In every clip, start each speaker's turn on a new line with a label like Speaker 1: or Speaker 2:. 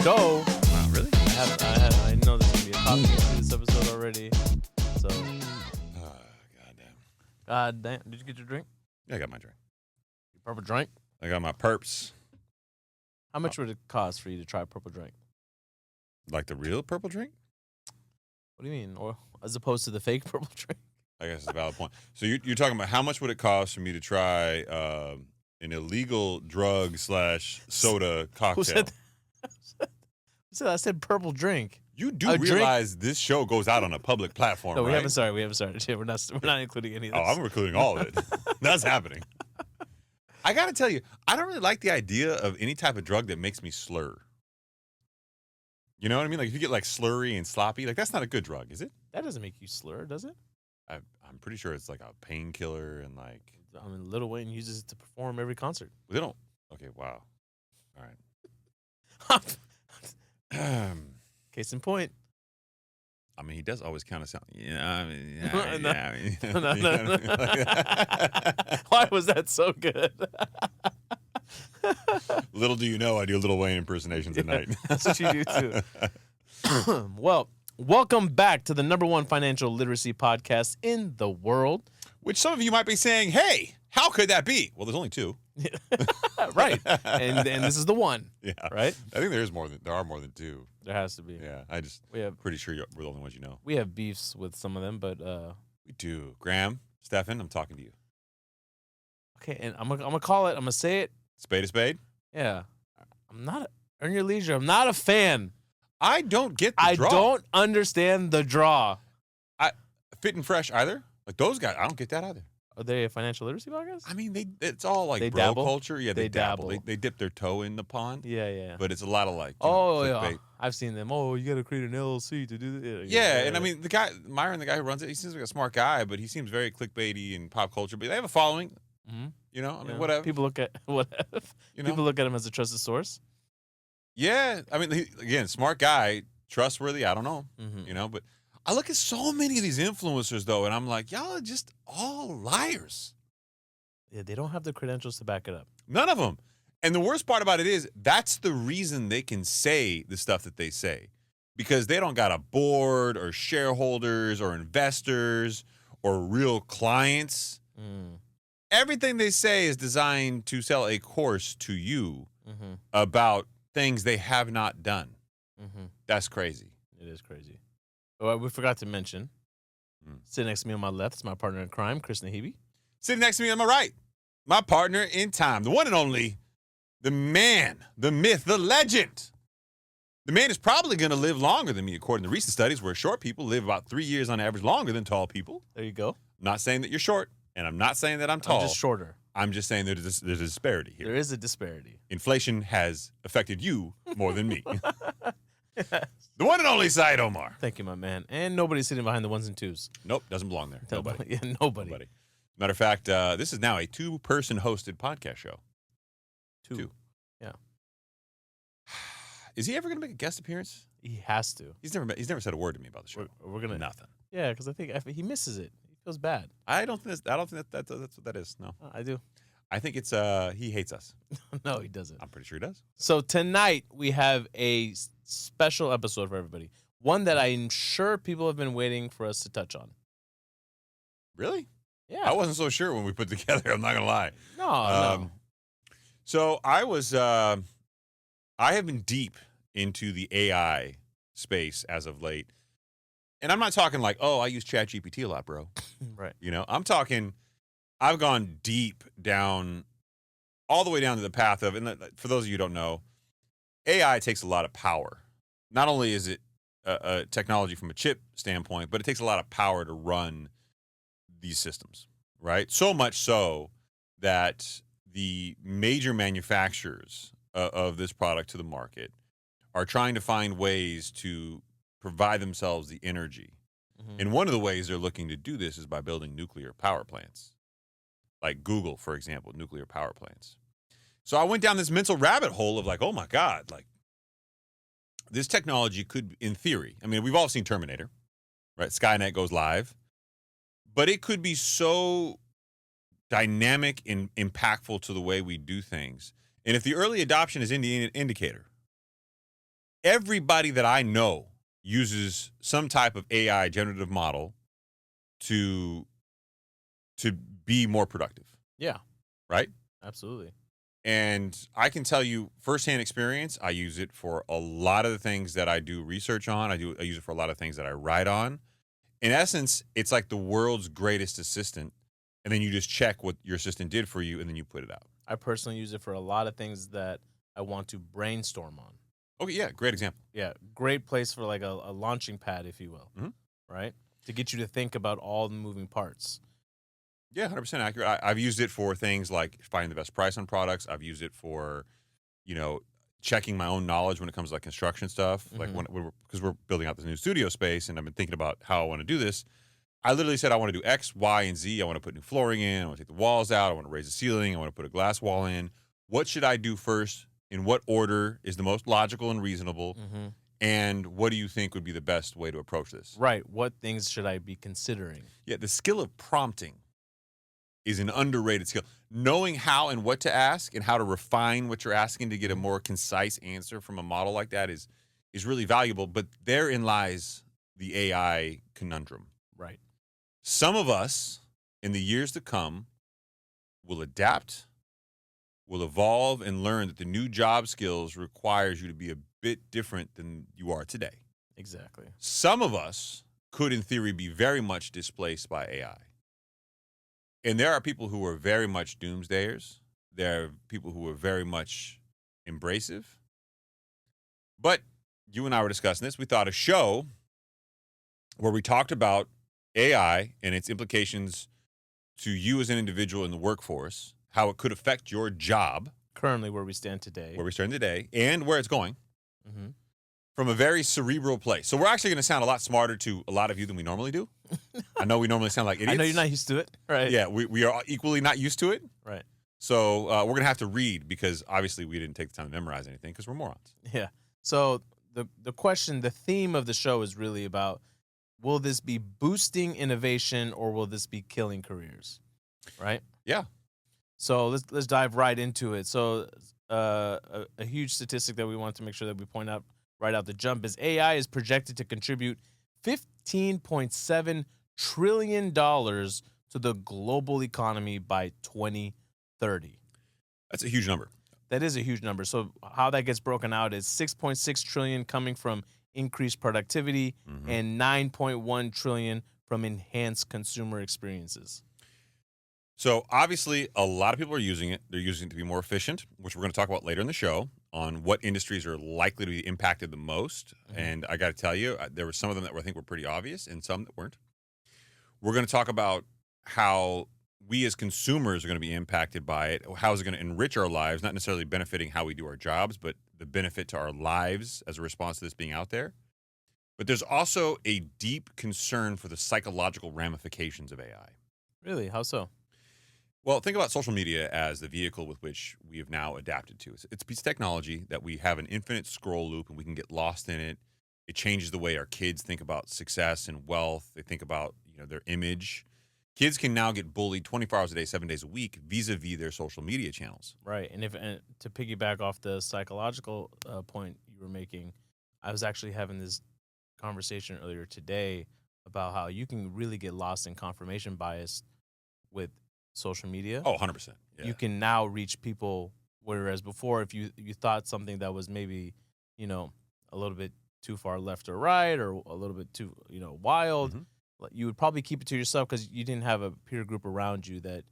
Speaker 1: go.
Speaker 2: Wow, really?
Speaker 1: I know there's gonna be a topic into this episode already. So,
Speaker 2: Goddamn.
Speaker 1: God damn, did you get your drink?
Speaker 2: Yeah, I got my drink.
Speaker 1: Your purple drink?
Speaker 2: I got my perps.
Speaker 1: How much would it cost for you to try a purple drink?
Speaker 2: Like the real purple drink?
Speaker 1: What do you mean? Or as opposed to the fake purple drink?
Speaker 2: I guess it's a valid point. So you're talking about how much would it cost for me to try an illegal drug / soda cocktail?
Speaker 1: Who said that? Who said that? I said purple drink.
Speaker 2: You do realize this show goes out on a public platform,
Speaker 1: No, we
Speaker 2: right?
Speaker 1: haven't started. We haven't started. Yeah, we're not including any of this.
Speaker 2: Oh, I'm including all of it. That's happening. I got to tell you, I don't really like the idea of any type of drug that makes me slur. You know what I mean? Like if you get like slurry and sloppy, like that's not a good drug, is it?
Speaker 1: That doesn't make you slur, does it?
Speaker 2: I'm pretty sure it's like a painkiller and like.
Speaker 1: I mean, Lil Wayne uses it to perform every concert.
Speaker 2: They don't. Okay, wow. All right.
Speaker 1: Case in point.
Speaker 2: I mean, he does always kind of sound. Yeah,
Speaker 1: No. Why was that so good?
Speaker 2: Little do you know, I do Lil Wayne impersonations at night.
Speaker 1: That's what you do too. Well, welcome back to the #1 financial literacy podcast in the world.
Speaker 2: Which some of you might be saying, "Hey, how could that be?" Well, there's only two.
Speaker 1: Right, and this is the one.
Speaker 2: Yeah,
Speaker 1: right.
Speaker 2: I think there are more than two.
Speaker 1: There has to be.
Speaker 2: Yeah, pretty sure we're the only ones you know.
Speaker 1: We have beefs with some of them, but
Speaker 2: we do. Graham, Stefan, I'm talking to you.
Speaker 1: Okay, and I'm gonna call it. I'm gonna say it.
Speaker 2: Spade a spade.
Speaker 1: Yeah, earn your leisure. I'm not a fan.
Speaker 2: I don't get the draw.
Speaker 1: I don't understand the draw.
Speaker 2: Fit and Fresh either. Like those guys, I don't get that either.
Speaker 1: Are they a financial literacy podcast?
Speaker 2: I mean, it's all like
Speaker 1: they
Speaker 2: bro
Speaker 1: dabble?
Speaker 2: culture. Yeah, they dabble.
Speaker 1: dabble.
Speaker 2: They dip their toe in the pond.
Speaker 1: Yeah.
Speaker 2: But it's a lot of like,
Speaker 1: yeah, I've seen them. Oh, you got to create an LLC to do this.
Speaker 2: Yeah, and I mean, Myron, the guy who runs it, he seems like a smart guy, but he seems very clickbaity and pop culture. But they have a following.
Speaker 1: Mm-hmm.
Speaker 2: You know, I mean, whatever.
Speaker 1: People look at People look at him as a trusted source.
Speaker 2: Yeah, I mean, again, smart guy, trustworthy. I don't know.
Speaker 1: Mm-hmm.
Speaker 2: You know, but I look at so many of these influencers though, and I'm like, y'all are just all liars.
Speaker 1: Yeah, they don't have the credentials to back it up.
Speaker 2: None of them. And the worst part about it is that's the reason they can say the stuff that they say, because they don't got a board or shareholders or investors or real clients.
Speaker 1: Mm.
Speaker 2: Everything they say is designed to sell a course to you about things they have not done.
Speaker 1: Mm-hmm.
Speaker 2: That's crazy.
Speaker 1: It is crazy. Oh, we forgot to mention, sitting next to me on my left is my partner in crime, Chris Nahibi.
Speaker 2: Sitting next to me on my right, my partner in time, the one and only, the man, the myth, the legend. The man is probably going to live longer than me, according to recent studies, where short people live about 3 years on average longer than tall people.
Speaker 1: There you go.
Speaker 2: I'm not saying that you're short, and I'm not saying that I'm tall.
Speaker 1: I'm just shorter.
Speaker 2: I'm just saying there's a disparity here.
Speaker 1: There is a disparity.
Speaker 2: Inflation has affected you more than me. The one and only Syed Omar.
Speaker 1: Thank you, my man. And nobody's sitting behind the ones and twos.
Speaker 2: Nope, doesn't belong there. Nobody.
Speaker 1: Yeah, nobody.
Speaker 2: Matter of fact, this is now a 2-person hosted podcast show. Two.
Speaker 1: Yeah.
Speaker 2: Is he ever going to make a guest appearance?
Speaker 1: He has to.
Speaker 2: He's never said a word to me about the show.
Speaker 1: We're gonna
Speaker 2: nothing.
Speaker 1: Yeah, because I think he misses it. He feels bad.
Speaker 2: I don't think that's what that is. No,
Speaker 1: I do.
Speaker 2: I think it's he hates us.
Speaker 1: No, he doesn't.
Speaker 2: I'm pretty sure he does.
Speaker 1: So tonight we have a special episode for everybody. One that I'm sure people have been waiting for us to touch on.
Speaker 2: Really?
Speaker 1: Yeah.
Speaker 2: I wasn't so sure when we put together. I'm not gonna lie.
Speaker 1: No.
Speaker 2: So I was. I have been deep into the AI space as of late, and I'm not talking like, oh, I use ChatGPT a lot, bro.
Speaker 1: Right.
Speaker 2: You know, I'm talking. I've gone deep down, all the way down to the path of, and for those of you who don't know, AI takes a lot of power. Not only is it a technology from a chip standpoint, but it takes a lot of power to run these systems, right? So much so that the major manufacturers of this product to the market are trying to find ways to provide themselves the energy. Mm-hmm. And one of the ways they're looking to do this is by building nuclear power plants. Like Google, for example, nuclear power plants. So I went down this mental rabbit hole of like, oh my God, like this technology could, in theory, I mean, we've all seen Terminator, right? Skynet goes live, but it could be so dynamic and impactful to the way we do things. And if the early adoption is the indicator, everybody that I know uses some type of AI generative model to be more productive,
Speaker 1: Yeah,
Speaker 2: right?
Speaker 1: absolutely.
Speaker 2: And I can tell you firsthand experience, I use it for a lot of the things that I do research on. I use it for a lot of things that I write on. In essence, it's like the world's greatest assistant. And then you just check what your assistant did for you and then you put it out.
Speaker 1: I personally use it for a lot of things that I want to brainstorm on.
Speaker 2: Okay, yeah, great example.
Speaker 1: Yeah, great place for like a launching pad, if you will, right? To get you to think about all the moving parts.
Speaker 2: Yeah, 100% accurate. I've used it for things like finding the best price on products. I've used it for, checking my own knowledge when it comes to like construction stuff. Like because we're building out this new studio space and I've been thinking about how I want to do this. I literally said I want to do X, Y, and Z. I want to put new flooring in. I want to take the walls out. I want to raise the ceiling. I want to put a glass wall in. What should I do first? In what order is the most logical and reasonable? And what do you think would be the best way to approach this?
Speaker 1: Right. What things should I be considering?
Speaker 2: Yeah, the skill of prompting is an underrated skill. Knowing how and what to ask and how to refine what you're asking to get a more concise answer from a model like that is really valuable. But therein lies the AI conundrum.
Speaker 1: Right.
Speaker 2: Some of us in the years to come will adapt, will evolve, and learn that the new job skills requires you to be a bit different than you are today.
Speaker 1: Exactly.
Speaker 2: Some of us could, in theory, be very much displaced by AI. And there are people who are very much doomsdayers. There are people who are very much embracive. But you and I were discussing this. We thought a show where we talked about AI and its implications to you as an individual in the workforce, how it could affect your job.
Speaker 1: Currently, where we stand today.
Speaker 2: And where it's going. From a very cerebral place. So we're actually going to sound a lot smarter to a lot of you than we normally do. I know we normally sound like idiots.
Speaker 1: I know you're not used to it, right?
Speaker 2: Yeah, we are equally not used to it.
Speaker 1: Right.
Speaker 2: So we're going to have to read because obviously we didn't take the time to memorize anything because we're morons.
Speaker 1: Yeah. So the theme of the show is really about, will this be boosting innovation or will this be killing careers? Right?
Speaker 2: Yeah.
Speaker 1: So let's dive right into it. So a huge statistic that we want to make sure that we point out right out the jump is AI is projected to contribute $15.7 trillion to the global economy by 2030.
Speaker 2: That's a huge number.
Speaker 1: That is a huge number. So how that gets broken out is 6.6 trillion coming from increased productivity and 9.1 trillion from enhanced consumer experiences.
Speaker 2: So obviously a lot of people are using it. They're using it to be more efficient, which we're going to talk about later in the show on what industries are likely to be impacted the most. And I got to tell you, there were some of them that I think were pretty obvious and some that weren't. We're going to talk about how we as consumers are going to be impacted by it. How is it going to enrich our lives, not necessarily benefiting how we do our jobs, but the benefit to our lives as a response to this being out there. But there's also a deep concern for the psychological ramifications of AI.
Speaker 1: Really? How so?
Speaker 2: Well, think about social media as the vehicle with which we have now adapted to. It's a piece of technology that we have an infinite scroll loop and we can get lost in it. It changes the way our kids think about success and wealth. They think about, their image. Kids can now get bullied 24 hours a day, 7 days a week vis-a-vis their social media channels.
Speaker 1: Right. And to piggyback off the psychological point you were making, I was actually having this conversation earlier today about how you can really get lost in confirmation bias with social media.
Speaker 2: Oh, 100%. Yeah.
Speaker 1: You can now reach people, whereas before, if you thought something that was maybe, a little bit too far left or right or a little bit too, wild, you would probably keep it to yourself because you didn't have a peer group around you that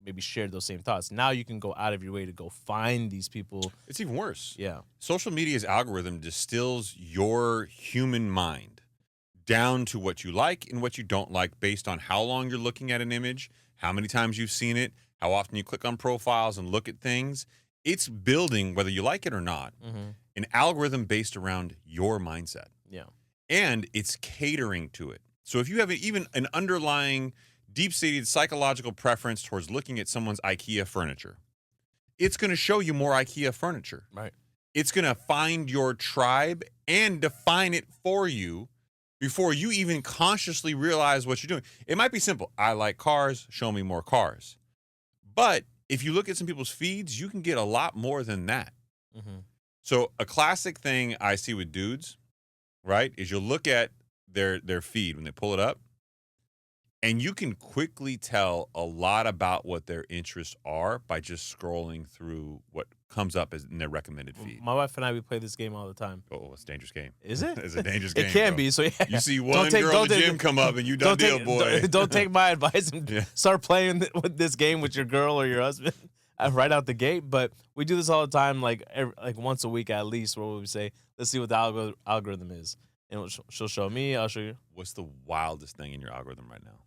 Speaker 1: maybe shared those same thoughts. Now you can go out of your way to go find these people.
Speaker 2: It's even worse.
Speaker 1: Yeah.
Speaker 2: Social media's algorithm distills your human mind down to what you like and what you don't like based on how long you're looking at an image, how many times you've seen it, how often you click on profiles and look at things. It's building, whether you like it or not, an algorithm based around your mindset.
Speaker 1: Yeah.
Speaker 2: And it's catering to it. So if you have even an underlying deep-seated psychological preference towards looking at someone's IKEA furniture, it's going to show you more IKEA furniture.
Speaker 1: Right.
Speaker 2: It's going to find your tribe and define it for you before you even consciously realize what you're doing. It might be simple. I like cars. Show me more cars. But if you look at some people's feeds, you can get a lot more than that. So a classic thing I see with dudes, right, is you'll look at their feed when they pull it up, and you can quickly tell a lot about what their interests are by just scrolling through what comes up as in their recommended feed.
Speaker 1: My wife and I, we play this game all the time.
Speaker 2: Oh, it's a dangerous game.
Speaker 1: Is it?
Speaker 2: It's a dangerous game.
Speaker 1: It can
Speaker 2: bro.
Speaker 1: be. So yeah.
Speaker 2: You see one girl in the gym come up and you done deal, boy.
Speaker 1: Don't take my advice and start playing with this game with your girl or your husband right out the gate. But we do this all the time, like once a week at least, where we say, let's see what the algorithm is. And she'll show me, I'll show you.
Speaker 2: What's the wildest thing in your algorithm right now?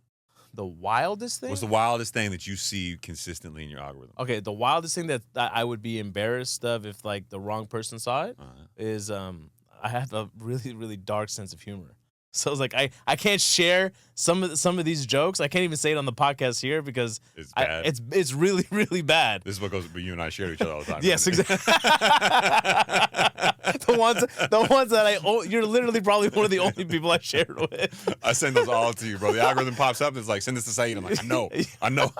Speaker 1: The wildest thing?
Speaker 2: What's the wildest thing that you see consistently in your algorithm?
Speaker 1: Okay, the wildest thing that I would be embarrassed of if like the wrong person saw it is I have a really, really dark sense of humor. So it's like I can't share some of these jokes. I can't even say it on the podcast here because
Speaker 2: it's bad.
Speaker 1: It's really, really bad.
Speaker 2: This is what goes. But you and I share each other all the time.
Speaker 1: Yes, exactly. the ones that you're literally probably one of the only people I shared with.
Speaker 2: I send those all to you, bro. The algorithm pops up and it's like, send this to Saeed. I'm like, I know.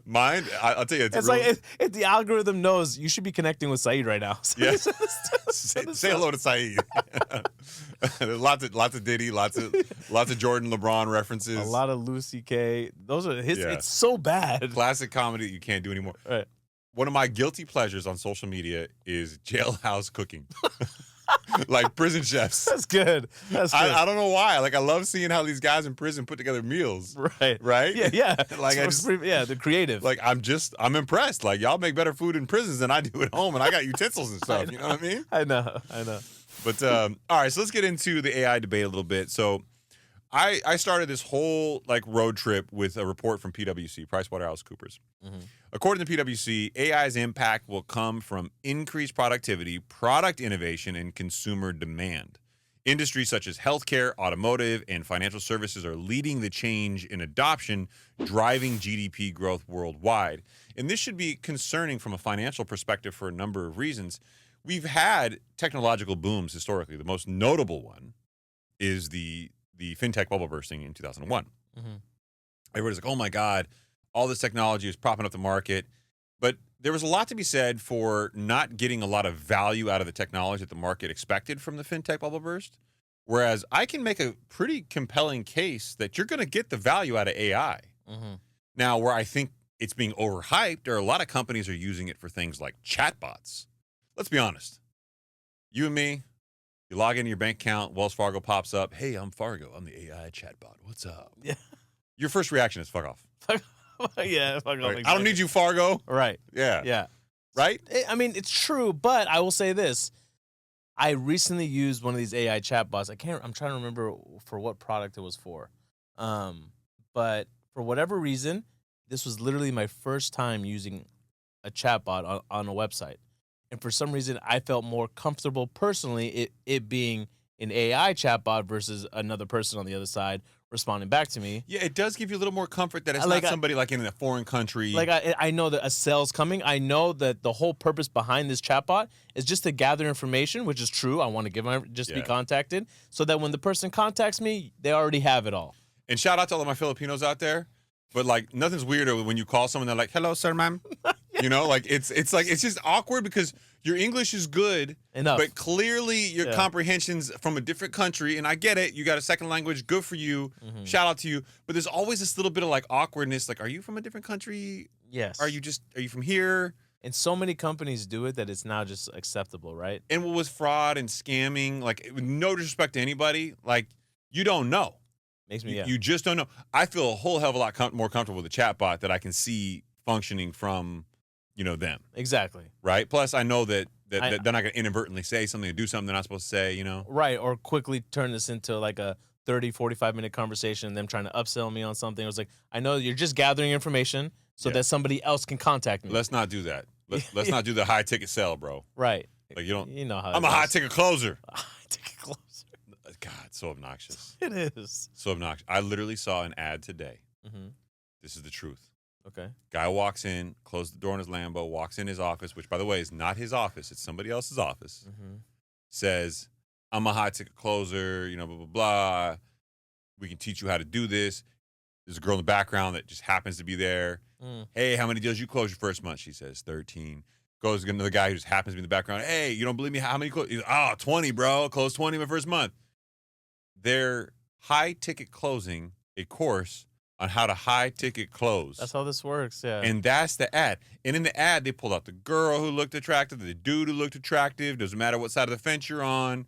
Speaker 2: Mine, I'll tell you.
Speaker 1: It's like if the algorithm knows you should be connecting with Saeed right now. So
Speaker 2: yeah. Say hello to Saeed. There's lots of Diddy, lots of Jordan, LeBron references.
Speaker 1: A lot of Lucy K. Those are his. Yeah. It's so bad.
Speaker 2: Classic comedy you can't do anymore.
Speaker 1: Right.
Speaker 2: One of my guilty pleasures on social media is jailhouse cooking. Like prison chefs.
Speaker 1: That's good. That's good.
Speaker 2: I don't know why. Like I love seeing how these guys in prison put together meals.
Speaker 1: Right.
Speaker 2: Right?
Speaker 1: Yeah.
Speaker 2: Like
Speaker 1: they're creative.
Speaker 2: Like I'm impressed. Like y'all make better food in prisons than I do at home, and I got utensils and stuff. You know what I mean?
Speaker 1: I know.
Speaker 2: But all right, so let's get into the AI debate a little bit. So I started this whole like road trip with a report from PwC, PricewaterhouseCoopers. Mm-hmm. According to PwC, AI's impact will come from increased productivity, product innovation, and consumer demand. Industries such as healthcare, automotive, and financial services are leading the change in adoption, driving GDP growth worldwide. And this should be concerning from a financial perspective for a number of reasons. We've had technological booms historically. The most notable one is the fintech bubble bursting in 2001. Mm-hmm. Everybody's like, oh my God, all this technology is propping up the market. But there was a lot to be said for not getting a lot of value out of the technology that the market expected from the fintech bubble burst. Whereas I can make a pretty compelling case that you're going to get the value out of AI. Mm-hmm. Now, where I think it's being overhyped, or a lot of companies are using it for things like chatbots. Let's be honest. You and me, you log into your bank account, Wells Fargo pops up. Hey, I'm Fargo. I'm the AI chatbot. What's up?
Speaker 1: Yeah.
Speaker 2: Your first reaction is fuck off.
Speaker 1: Yeah, fuck off.
Speaker 2: Right? I don't need you, Fargo.
Speaker 1: Right.
Speaker 2: Yeah.
Speaker 1: Yeah.
Speaker 2: Right?
Speaker 1: I mean, it's true, but I will say this. I recently used one of these AI chatbots. I'm trying to remember for what product it was for. But for whatever reason, this was literally my first time using a chatbot on a website. And for some reason, I felt more comfortable personally it being an AI chatbot versus another person on the other side responding back to me.
Speaker 2: Yeah, it does give you a little more comfort that it's not somebody like in a foreign country.
Speaker 1: Like I know that a sale's coming. I know that the whole purpose behind this chatbot is just to gather information, which is true. I want to be contacted so that when the person contacts me, they already have it all.
Speaker 2: And shout out to all of my Filipinos out there. But like nothing's weirder when you call someone, they're like, hello, sir, ma'am. You know, like it's just awkward because your English is good enough, but clearly your comprehension's from a different country. And I get it. You got a second language. Good for you. Mm-hmm. Shout out to you. But there's always this little bit of like awkwardness. Like, are you from a different country?
Speaker 1: Yes.
Speaker 2: Are you from here?
Speaker 1: And so many companies do it that it's now just acceptable, right?
Speaker 2: And with fraud and scamming, like with no disrespect to anybody, like you don't know.
Speaker 1: Makes me,
Speaker 2: You just don't know. I feel a whole hell of a lot more comfortable with the chatbot that I can see functioning from, them.
Speaker 1: Exactly.
Speaker 2: Right? Plus, I know that they're not going to inadvertently say something or do something they're not supposed to say,
Speaker 1: Right, or quickly turn this into like a 30, 45-minute conversation and them trying to upsell me on something. I was like, I know you're just gathering information so that somebody else can contact me.
Speaker 2: Let's not do that. Let's not do the high-ticket sell, bro.
Speaker 1: Right.
Speaker 2: Like, you know how
Speaker 1: I'm
Speaker 2: a high-ticket closer.
Speaker 1: A high-ticket closer.
Speaker 2: God, so obnoxious.
Speaker 1: It is.
Speaker 2: So obnoxious. I literally saw an ad today. Mm-hmm. This is the truth.
Speaker 1: Okay.
Speaker 2: Guy walks in, closes the door in his Lambo, walks in his office, which, by the way, is not his office. It's somebody else's office. Mm-hmm. Says, I'm a high-ticket closer, blah, blah, blah. We can teach you how to do this. There's a girl in the background that just happens to be there. Mm. Hey, how many deals you close your first month? She says, 13. Goes to the guy who just happens to be in the background. Hey, you don't believe me? How many close? 20, bro. Closed 20 my first month. They're high ticket closing a course on how to high ticket close.
Speaker 1: That's how this works, yeah.
Speaker 2: And that's the ad. And in the ad, they pulled out the girl who looked attractive, the dude who looked attractive. Doesn't matter what side of the fence you're on.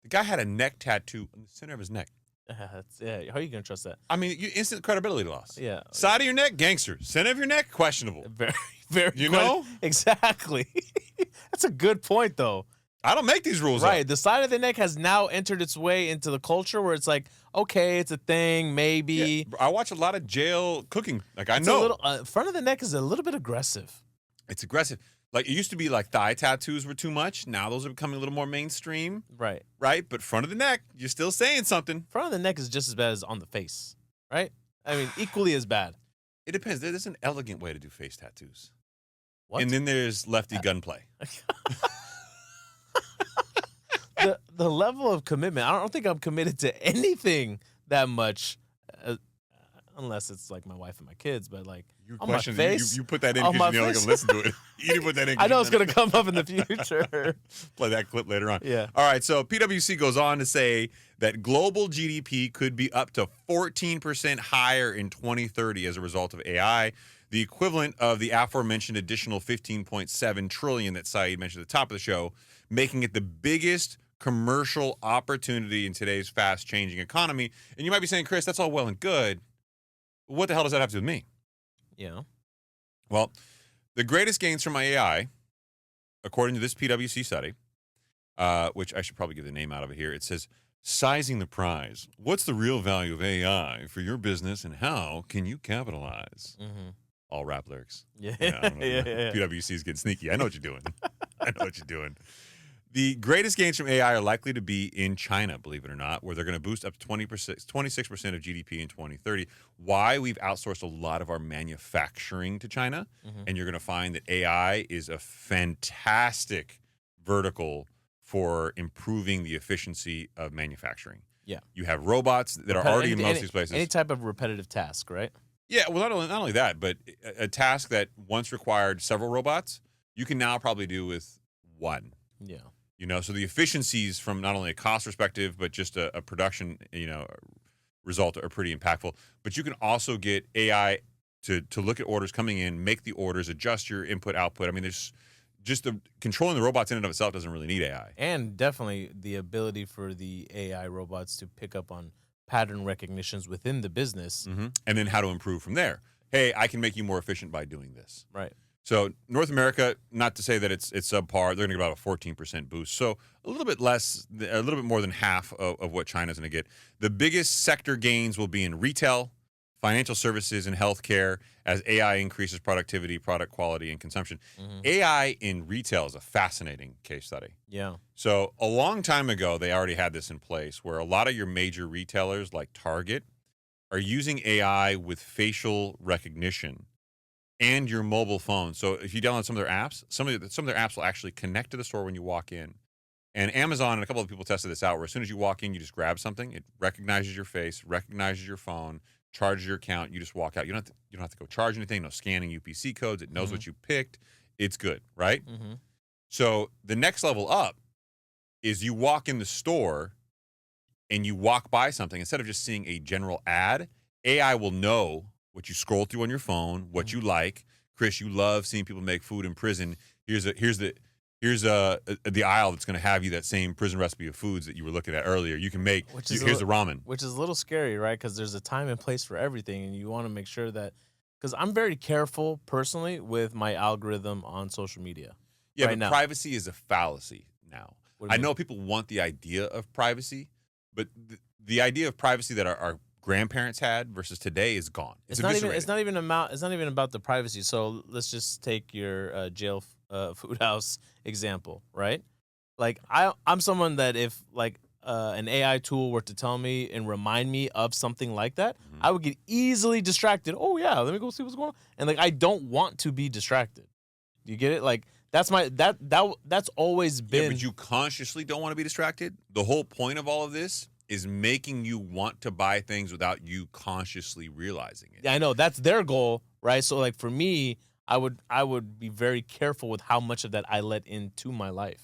Speaker 2: The guy had a neck tattoo in the center of his neck.
Speaker 1: Yeah, how are you gonna trust that?
Speaker 2: I mean, you instant credibility loss.
Speaker 1: Yeah.
Speaker 2: Side of your neck, gangster. Center of your neck, questionable.
Speaker 1: Very, very.
Speaker 2: You know?
Speaker 1: Exactly. That's a good point, though.
Speaker 2: I don't make these rules
Speaker 1: Right.
Speaker 2: up.
Speaker 1: The side of the neck has now entered its way into the culture where it's like, okay, it's a thing, maybe.
Speaker 2: Yeah, I watch a lot of jail cooking. Like, I
Speaker 1: It's
Speaker 2: know.
Speaker 1: a little, front of the neck is a little bit aggressive.
Speaker 2: It's aggressive. Like, it used to be like thigh tattoos were too much. Now those are becoming a little more mainstream.
Speaker 1: Right.
Speaker 2: Right? But front of the neck, you're still saying something.
Speaker 1: Front of the neck is just as bad as on the face, right? I mean, equally as bad.
Speaker 2: It depends. There's an elegant way to do face tattoos.
Speaker 1: What?
Speaker 2: And then there's lefty gunplay.
Speaker 1: the level of commitment, I don't think I'm committed to anything that much, unless it's like my wife and my kids, but like
Speaker 2: You
Speaker 1: on my face,
Speaker 2: you put that in
Speaker 1: on
Speaker 2: because you
Speaker 1: my
Speaker 2: know I'm
Speaker 1: face.
Speaker 2: gonna listen to it. You didn't put that in.
Speaker 1: I know it's going to come up in the future.
Speaker 2: Play that clip later on.
Speaker 1: Yeah.
Speaker 2: All right. So PwC goes on to say that global GDP could be up to 14% higher in 2030 as a result of AI, the equivalent of the aforementioned additional 15.7 trillion that Saeed mentioned at the top of the show, making it the biggest commercial opportunity in today's fast-changing economy. And you might be saying, Chris, that's all well and good. What the hell does that have to do with me?
Speaker 1: Yeah.
Speaker 2: Well, the greatest gains from AI, according to this PwC study, which I should probably give the name out of it here, it says, sizing the prize. What's the real value of AI for your business and how can you capitalize?
Speaker 1: Mm-hmm.
Speaker 2: All rap lyrics.
Speaker 1: Yeah.
Speaker 2: Yeah,
Speaker 1: Yeah.
Speaker 2: PwC is getting sneaky. I know what you're doing. I know what you're doing. The greatest gains from AI are likely to be in China, believe it or not, where they're going to boost up to 26% of GDP in 2030. Why? We've outsourced a lot of our manufacturing to China, and you're going to find that AI is a fantastic vertical for improving the efficiency of manufacturing.
Speaker 1: Yeah.
Speaker 2: You have robots that are already in most of these places.
Speaker 1: Any type of repetitive task, right?
Speaker 2: Yeah, well, not only that, but a task that once required several robots, you can now probably do with one.
Speaker 1: Yeah.
Speaker 2: You know, so the efficiencies from not only a cost perspective, but just a production, result are pretty impactful. But you can also get AI to look at orders coming in, make the orders, adjust your input, output. I mean, there's just controlling the robots in and of itself doesn't really need AI.
Speaker 1: And definitely the ability for the AI robots to pick up on pattern recognitions within the business.
Speaker 2: Mm-hmm. And then how to improve from there. Hey, I can make you more efficient by doing this.
Speaker 1: Right.
Speaker 2: So North America, not to say that it's subpar, they're going to get about a 14% boost. So a little bit more than half of what China's going to get. The biggest sector gains will be in retail, financial services, and healthcare as AI increases productivity, product quality, and consumption.
Speaker 1: Mm-hmm.
Speaker 2: AI in retail is a fascinating case study.
Speaker 1: Yeah.
Speaker 2: So a long time ago, they already had this in place where a lot of your major retailers like Target are using AI with facial recognition and your mobile phone. So if you download some of their apps, some of their apps will actually connect to the store when you walk in. And Amazon and a couple of people tested this out where as soon as you walk in, you just grab something. It recognizes your face, recognizes your phone, charges your account. You just walk out. You don't have to go charge anything. No scanning UPC codes. It knows what you picked. It's good, right?
Speaker 1: Mm-hmm.
Speaker 2: So the next level up is you walk in the store and you walk by something. Instead of just seeing a general ad, AI will know what you scroll through on your phone, what you like. Chris, you love seeing people make food in prison. Here's the aisle that's going to have you that same prison recipe of foods that you were looking at earlier. You can make. Here's the ramen,
Speaker 1: which is a little scary, right? Because there's a time and place for everything, and you want to make sure that. Because I'm very careful personally with my algorithm on social media.
Speaker 2: Yeah,
Speaker 1: right
Speaker 2: but
Speaker 1: now.
Speaker 2: Privacy is a fallacy now.
Speaker 1: What do you
Speaker 2: I
Speaker 1: mean?
Speaker 2: know people want the idea of privacy, but the idea of privacy that our grandparents had versus today is gone.
Speaker 1: It's not even about the privacy. So let's just take your jail food house example, right? Like I'm someone that if like an AI tool were to tell me and remind me of something like that, I would get easily distracted. Oh yeah, let me go see what's going on. And like I don't want to be distracted. Do you get it? Like that's always been.
Speaker 2: Yeah, but you consciously don't want to be distracted. The whole point of all of this is making you want to buy things without you consciously realizing it.
Speaker 1: Yeah, I know that's their goal, right? So like for me, I would be very careful with how much of that I let into my life.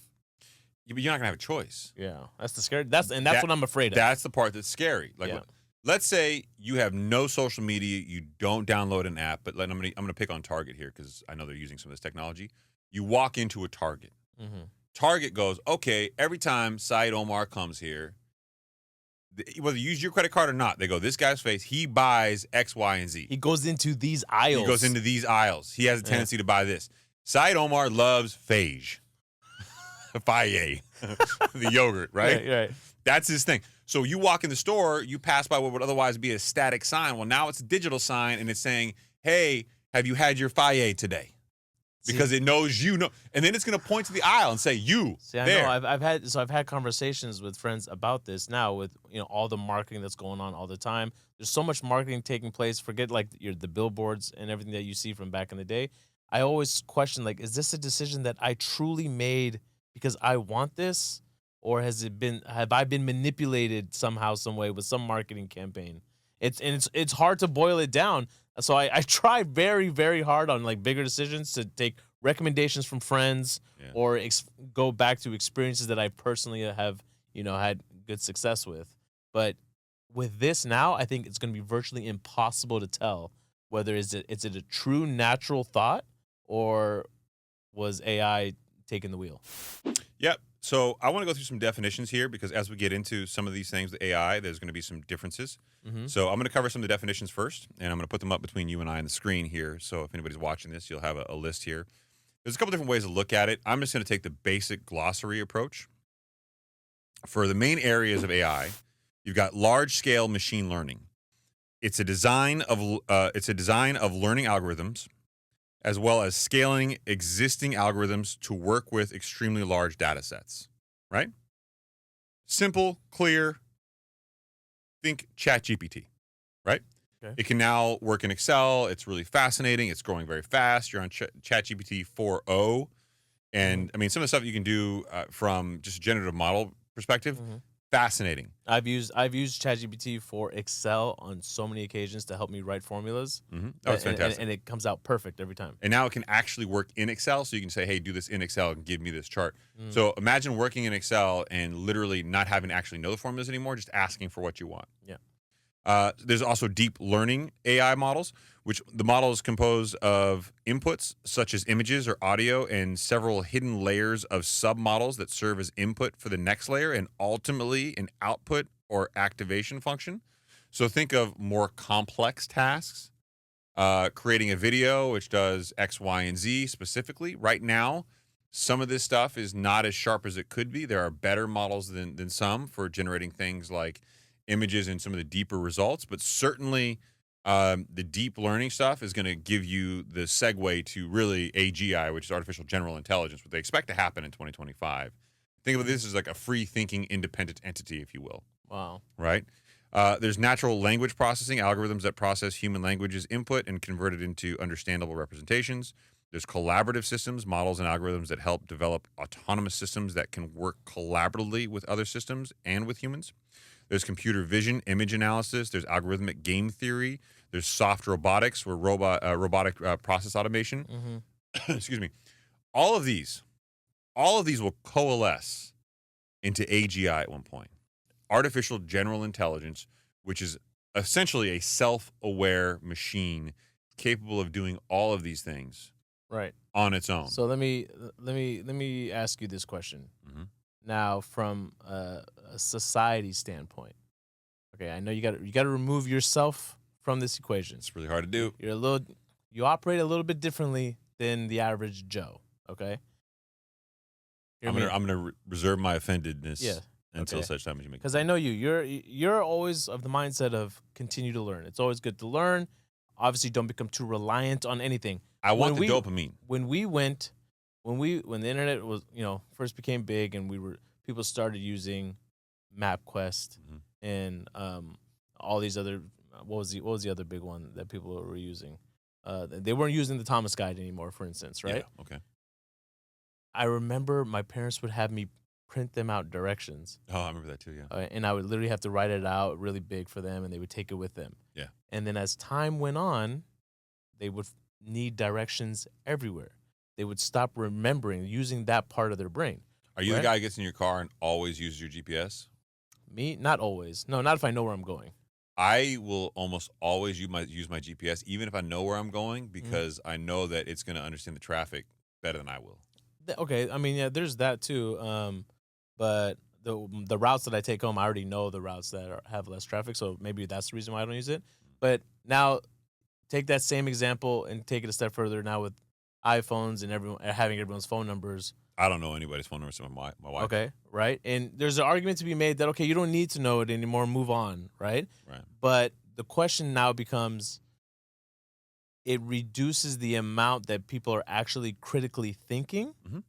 Speaker 2: Yeah, but you're not gonna have a choice.
Speaker 1: Yeah, that's the scary. That's what I'm afraid of.
Speaker 2: That's the part that's scary. Like,
Speaker 1: Yeah.
Speaker 2: let's say you have no social media, you don't download an app, but I'm gonna pick on Target here because I know they're using some of this technology. You walk into a Target.
Speaker 1: Mm-hmm.
Speaker 2: Target goes, okay, every time Syed Omar comes here, whether you use your credit card or not, they go, this guy's face, he buys X, Y, and Z.
Speaker 1: He goes into these aisles.
Speaker 2: He goes into these aisles. He has a tendency to buy this. Syed Omar loves Phage. Faye, the yogurt, right?
Speaker 1: Right.
Speaker 2: That's his thing. So you walk in the store, you pass by what would otherwise be a static sign. Well, now it's a digital sign, and it's saying, hey, have you had your Faye today? Because it knows you know. And then it's going to point to the aisle and say, you,
Speaker 1: See, I
Speaker 2: there.
Speaker 1: know. I've had conversations with friends about this now with, all the marketing that's going on all the time. There's so much marketing taking place. Forget like the billboards and everything that you see from back in the day. I always question, like, is this a decision that I truly made because I want this, or have I been manipulated somehow, some way with some marketing campaign? It's hard to boil it down. So I try very, very hard on like bigger decisions to take recommendations from friends or go back to experiences that I personally have, had good success with. But with this now, I think it's going to be virtually impossible to tell whether it's a true natural thought or was AI taking the wheel.
Speaker 2: Yep. So I want to go through some definitions here because as we get into some of these things, the AI, there's going to be some differences.
Speaker 1: Mm-hmm.
Speaker 2: So I'm going to cover some of the definitions first, and I'm going to put them up between you and I on the screen here. So if anybody's watching this, you'll have a list here. There's a couple different ways to look at it. I'm just going to take the basic glossary approach. For the main areas of AI, you've got large-scale machine learning. It's a design of learning algorithms, as well as scaling existing algorithms to work with extremely large data sets, right? Simple, clear. Think ChatGPT, right?
Speaker 1: Okay.
Speaker 2: It can now work in Excel. It's really fascinating. It's growing very fast. You're on ChatGPT 4.0. And I mean, some of the stuff you can do from just a generative model perspective, fascinating.
Speaker 1: I've used ChatGPT for Excel on so many occasions to help me write formulas.
Speaker 2: Mm-hmm. Oh, it's fantastic.
Speaker 1: And it comes out perfect every time.
Speaker 2: And now it can actually work in Excel, so you can say, hey, do this in Excel and give me this chart. So imagine working in Excel and literally not having to actually know the formulas anymore, just asking for what you want.
Speaker 1: Yeah.
Speaker 2: There's also deep learning AI models, which the model is composed of inputs such as images or audio and several hidden layers of submodels that serve as input for the next layer and ultimately an output or activation function. So think of more complex tasks, creating a video, which does X, Y, and Z specifically. Right now, some of this stuff is not as sharp as it could be. There are better models than some for generating things like images and some of the deeper results, but certainly the deep learning stuff is going to give you the segue to really AGI, which is artificial general intelligence, what they expect to happen in 2025. Think of this as like a free thinking independent entity, if you will.
Speaker 1: Wow.
Speaker 2: Right? There's natural language processing, algorithms that process human language's input and convert it into understandable representations. There's collaborative systems, models, and algorithms that help develop autonomous systems that can work collaboratively with other systems and with humans. There's computer vision, image analysis. There's algorithmic game theory. There's soft robotics, or robotic process automation. Excuse me. All of these will coalesce into AGI at one point. Artificial general intelligence, which is essentially a self-aware machine capable of doing all of these things
Speaker 1: right
Speaker 2: on its own.
Speaker 1: So let me ask you this question. Now, from a society standpoint, okay, I know you got to remove yourself from this equation.
Speaker 2: It's really hard to do.
Speaker 1: You operate a little bit differently than the average Joe. Okay,
Speaker 2: I'm gonna reserve my offendedness until such time as you make.
Speaker 1: Because I know you're always of the mindset of continue to learn. It's always good to learn. Obviously, don't become too reliant on anything.
Speaker 2: I want the dopamine.
Speaker 1: When the internet was, first became big and people started using MapQuest and all these other, what was the other big one that people were using? They weren't using the Thomas Guide anymore, for instance, right?
Speaker 2: Yeah, okay.
Speaker 1: I remember my parents would have me print them out directions.
Speaker 2: Oh, I remember that too, yeah.
Speaker 1: And I would literally have to write it out really big for them, and they would take it with them.
Speaker 2: Yeah.
Speaker 1: And then as time went on, they would need directions everywhere. They would stop remembering, using that part of their brain.
Speaker 2: Are you the
Speaker 1: right?
Speaker 2: guy who gets in your car and always uses your GPS?
Speaker 1: Me? Not always. No, not if I know where I'm going.
Speaker 2: I will almost always use my GPS, even if I know where I'm going,
Speaker 1: Mm-hmm.
Speaker 2: because I know that it's going to understand the traffic better than I will.
Speaker 1: Okay, I mean, yeah, there's that too. But the routes that I take home, I already know the routes that have less traffic, so maybe that's the reason why I don't use it. But now, take that same example and take it a step further. Now with iPhones and everyone having everyone's phone numbers.
Speaker 2: I don't know anybody's phone number except my wife.
Speaker 1: Okay, right, and there's an argument to be made that okay, you don't need to know it anymore. Move on, right?
Speaker 2: Right.
Speaker 1: But the question now becomes, it reduces the amount that people are actually critically thinking.
Speaker 2: Mm-hmm.